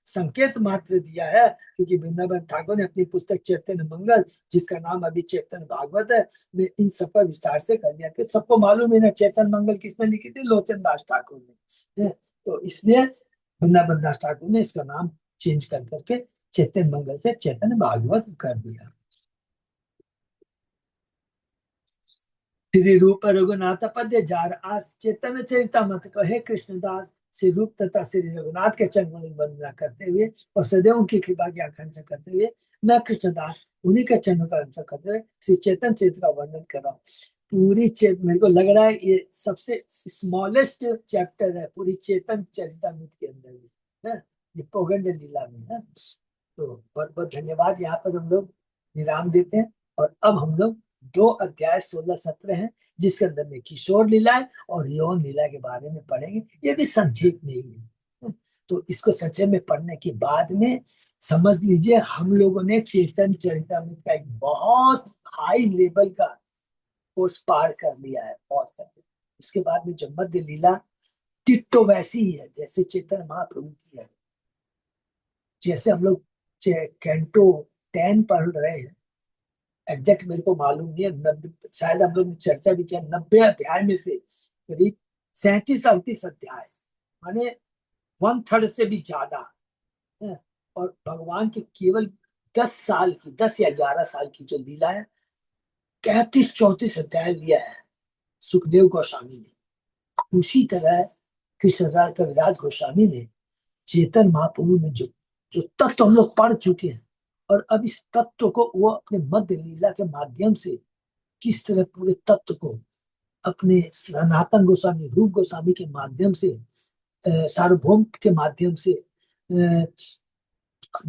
संकेत मात्र दिया है क्योंकि वृंदावन ठाकुर ने अपनी पुस्तक चैतन्य मंगल, जिसका नाम अभी चैतन्य भागवत है, में इन सब का विस्तार से कर दिया। सबको मालूम है ना चैतन्य मंगल किसने लिखी थी? लोचन दास ठाकुर ने। तो इसलिए वृंदावन दास ठाकुर ने इसका नाम चेंज कर करके चैतन्य मंगल से चैतन्य भागवत कर दिया। श्री रूप रघुनाथ पद्य जार आस चैतन्य चरितमत कहे कृष्णदास। श्री रूप तथा श्री रघुनाथ के चरण में वंदना करते हुए और सदैव उनकी कृपा की आकांक्षा करते हुए मैं कृष्णदास उन्हीं के चरणों का अनुसरण करते हुए श्री चैतन्य चरित्र का वर्णन कर रहा हूँ। पूरी मेरे को लग रहा है ये सबसे स्मॉलेस्ट चैप्टर है पूरी चेतन चरितमृत के अंदर में है, ये पौगंड लीला में है। तो बहुत बहुत धन्यवाद। यहाँ पर हम लोग विराम देते हैं और अब हम लोग 2 अध्याय 16-17 हैं जिसके अंदर में किशोर लीला और यौन लीला के बारे में पढ़ेंगे। ये भी संक्षेप में ही है। तो इसको संक्षेप में पढ़ने के बाद में समझ लीजिए हम लोगों ने चेतन चरितमृत का एक बहुत हाई लेवल का कोर्स पार कर लिया है। बहुत कर लिया। इसके बाद में जो मध्य लीला टिट्टो वैसी ही है जैसे चैतन्य महाप्रभु की है। जैसे हम लोग कैंटो 10 पढ़ रहे हैं, एग्जैक्ट मेरे को मालूम नहीं है, 90 शायद हम लोग ने चर्चा भी किया। 90 अध्याय में से करीब 37-38 अध्याय माने 1/3 से भी ज्यादा है। और भगवान की केवल 10 साल की 10 या 11 साल की जो लीला है 33-34 अध्याय लिया है सुखदेव गोस्वामी ने। उसी तरह कृष्णराज कविराज गोस्वामी ने चेतन महाप्रभु ने जो तत्व हम लोग पढ़ चुके हैं, और अब इस तत्व को वो अपने मध्य लीला के माध्यम से किस तरह पूरे तत्व को अपने सनातन गोस्वामी रूप गोस्वामी के माध्यम से, सार्वभौम के माध्यम से,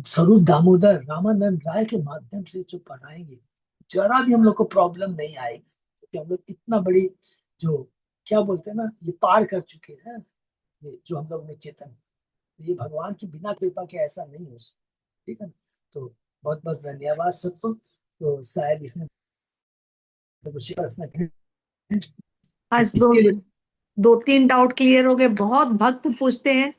स्वरूप दामोदर रामानंद राय के माध्यम से जो पढ़ाएंगे, जरा भी हम लोग को प्रॉब्लम नहीं आएगी, क्योंकि हम लोग इतना बड़ी जो क्या बोलते हैं ना, ये पार कर चुके हैं। ये जो हम लोग ने चेतन, ये भगवान की बिना कृपा के ऐसा नहीं हो सकता। ठीक है ना? तो बहुत बहुत धन्यवाद सबको। तो शायद इसमें कुछ प्रश्न आज इसके लिए 2-3 डाउट क्लियर हो गए। बहुत भक्त पूछते हैं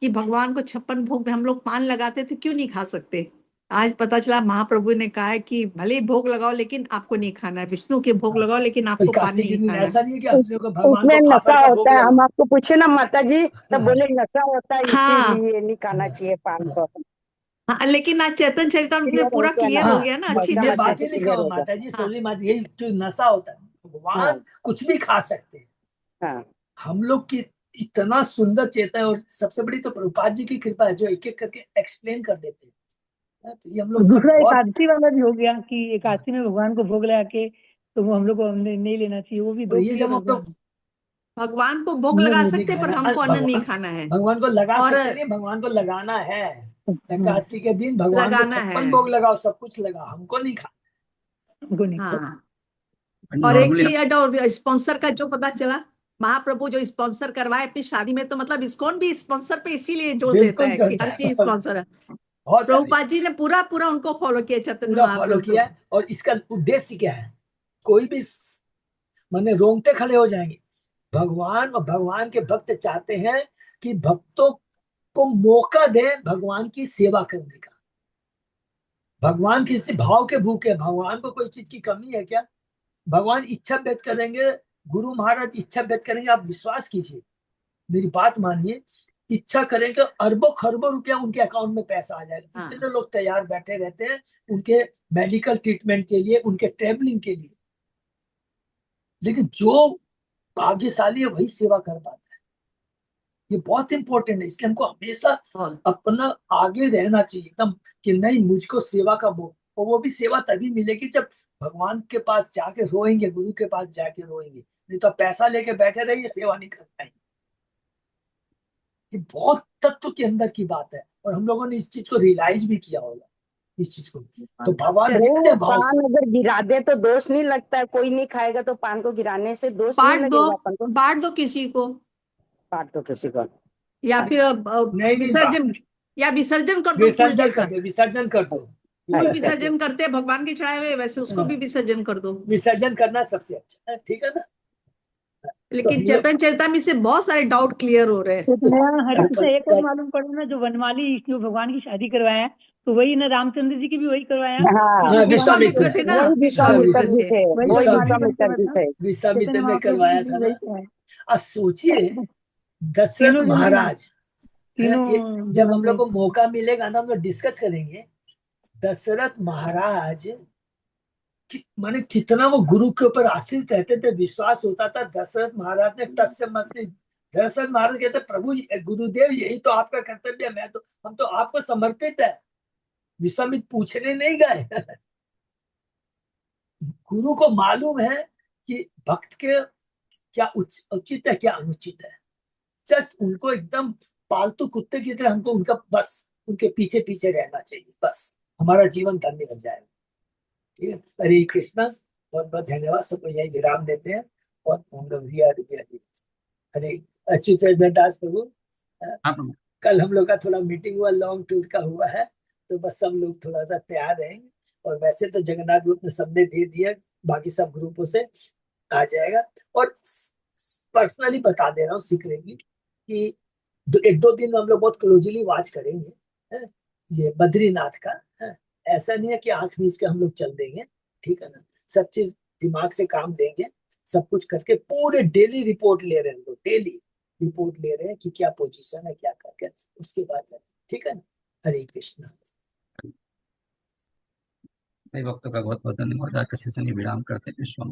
कि भगवान को 56 भोग में हम लोग पान लगाते तो क्यों नहीं खा सकते। आज पता चला महाप्रभु ने कहा है कि भले ही भोग लगाओ लेकिन आपको नहीं खाना है, विष्णु के भोग लगाओ लेकिन आपको पान एकादशी के नहीं दिन खाना है। ऐसा नहीं है कि अपने को भगवान उसमें को नशा फाफड़ का भोग होता है, हम लगाओ। आपको पूछे ना माता जी, तब बोले नशा होता है हाँ। इसीलिए नहीं खाना चाहिए पान को। हाँ, लेकिन आज चैतन्य चरितामृत में पूरा क्लियर हो गया ना अच्छी ये तरह बात से। ही लिखा हुआ माता जी, हाँ। सोनी माता, यही जो नशा होता है, भगवान कुछ भी खा सकते हैं। हाँ। हम लोग की इतना सुंदर चेता है, और सबसे बड़ी तो प्रभुपाद जी की कृपा है जो एक एक करके एक्सप्लेन कर देते हैं। तो ये हम लोग दूसरा बहुत एकादशी वाला भी हो गया कि एकादशी में भगवान को भोग लगा के तो वो हम लोग को नहीं लेना चाहिए, वो भी और 2 ये जब क्लियर हो हम लोग गए। भगवान को भोग नहीं, लगा नहीं सकते हैं, पर खाना, हमको अन्न नहीं भगवान खाना है। भगवान को लगा और सकते नहीं, भगवान को लगाना है। एकादशी के दिन भगवान को लगाना 56 है। भोग लगाओ, सब कुछ लगाओ, हमको नहीं खाना। हमको नहीं हाँ। और एक चीज और स्पॉन्सर का जो पता चला, महाप्रभु जो स्पॉन्सर करवाए अपनी शादी में, तो मतलब इस्कॉन भी स्पॉन्सर पे इसीलिए जोर देता बिल्कुल है कि करता हर है, चीज स्पॉन्सर है। बहुत प्रभुपाद जी ने पूरा पूरा उनको फॉलो किया, चैतन्य पूरा फॉलो महाप्रभु को। किया। और इसका उद्देश्य क्या है, कोई भी माने रोंगटे खड़े हो जाएंगे। भगवान और भगवान के भक्त चाहते हैं कि भक्तों को मौका दे भगवान की सेवा करने का। भगवान किसी भाव के भूखे हैं, भगवान को कोई चीज की कमी है क्या? भगवान इच्छा व्यक्त करेंगे, गुरु महाराज इच्छा व्यक्त करेंगे, आप विश्वास कीजिए, मेरी बात मानिए, इच्छा करेंगे अरबों खरबों रुपया उनके अकाउंट में पैसा आ जाएगा। हाँ। इतने लोग तैयार बैठे रहते हैं उनके मेडिकल ट्रीटमेंट के लिए, उनके ट्रेवलिंग के लिए, लेकिन जो भाग्यशाली है वही सेवा कर पाता है। ये बहुत इंपॉर्टेंट है, इसलिए हमको हमेशा अपना आगे रहना चाहिए एकदम, कि नहीं मुझको सेवा का और वो भी सेवा तभी मिलेगी जब भगवान के पास जाके रोएंगे, गुरु के पास जाके रोएंगे, नहीं तो पैसा लेके बैठे रहिए, सेवा नहीं कर पाएंगे। ये बहुत तत्व के अंदर की बात है, और हम लोगों ने इस चीज को रियलाइज भी किया होगा इस चीज को। तो भगवान नित्य भाव पान अगर गिरा दे तो दोष नहीं लगता है, कोई नहीं खाएगा तो पान को गिराने से दोष नहीं लगेगा अपन को। बांट दो किसी को, बांट दो किसी को, या फिर नहीं विसर्जन, या विसर्जन कर दो फूल विसर्जन जैसा। कर दो, विसर्जन कर दो, फूल विसर्जन करते हैं भगवान के चढ़ाए हुए, वैसे उसको भी विसर्जन कर दो। विसर्जन करना सबसे अच्छा है, ठीक है ना? लेकिन चैतन्य चरितामृत से बहुत सारे डाउट क्लियर हो रहे हैं। हरिकृष्ण एक और मालूम पड़ा ना, जो वनमाली जो भगवान की शादी करवाया तो वही ना, रामचंद्र जी की भी वही करवाया। विश्वामित्र थे ना, विश्वामित्र थे। विश्वामित्र ने करवाया था ना। अब सोचिए दशरथ तीनों महाराज, तीनों जब हम लोग को मौका मिलेगा ना हम लोग डिस्कस करेंगे, दशरथ महाराज माने कितना वो गुरु के ऊपर आश्रित रहते थे, विश्वास होता था। दशरथ महाराज ने टस से मस नहीं, दशरथ महाराज कहते प्रभु गुरुदेव यही तो आपका कर्तव्य है, हम तो आपको समर्पित है, विश्वामित्र पूछने नहीं गए। गुरु को मालूम है कि भक्त के क्या उचित है क्या अनुचित है, जस्ट उनको एकदम पालतू कुत्ते की तरह हमको उनका बस उनके पीछे पीछे रहना चाहिए, बस हमारा जीवन धन्य हो जाएगा। ठीक है, हरे कृष्णा, बहुत बहुत धन्यवाद, सबको यही विराम देते हैं। और हरे अच्युत दास प्रभु, कल हम लोग का थोड़ा मीटिंग हुआ, लॉन्ग टूर का हुआ है, तो बस सब लोग थोड़ा सा तैयार रहेंगे। और वैसे तो जगन्नाथ ग्रुप में सबने दे दिया, बाकी सब ग्रुपों से आ जाएगा। और पर्सनली बता दे रहा हूँ सीक्रेटली कि 1-2 दिन में हम लोग बहुत क्लोजली वॉच करेंगे है? ये बद्रीनाथ का है? ऐसा नहीं है कि आंख मीच के हम लोग चल देंगे, ठीक है ना? सब चीज दिमाग से काम देंगे, सब कुछ करके पूरे डेली रिपोर्ट ले रहे हैं हम लोग, डेली रिपोर्ट ले रहे हैं कि क्या पोजीशन है क्या करके, उसके बाद है, ठीक है ना? हरे कृष्णा। सही, वक्तों का बहुत बहुत धन्यवाद। आज का सेशन ही विराम करते हैं। विश्व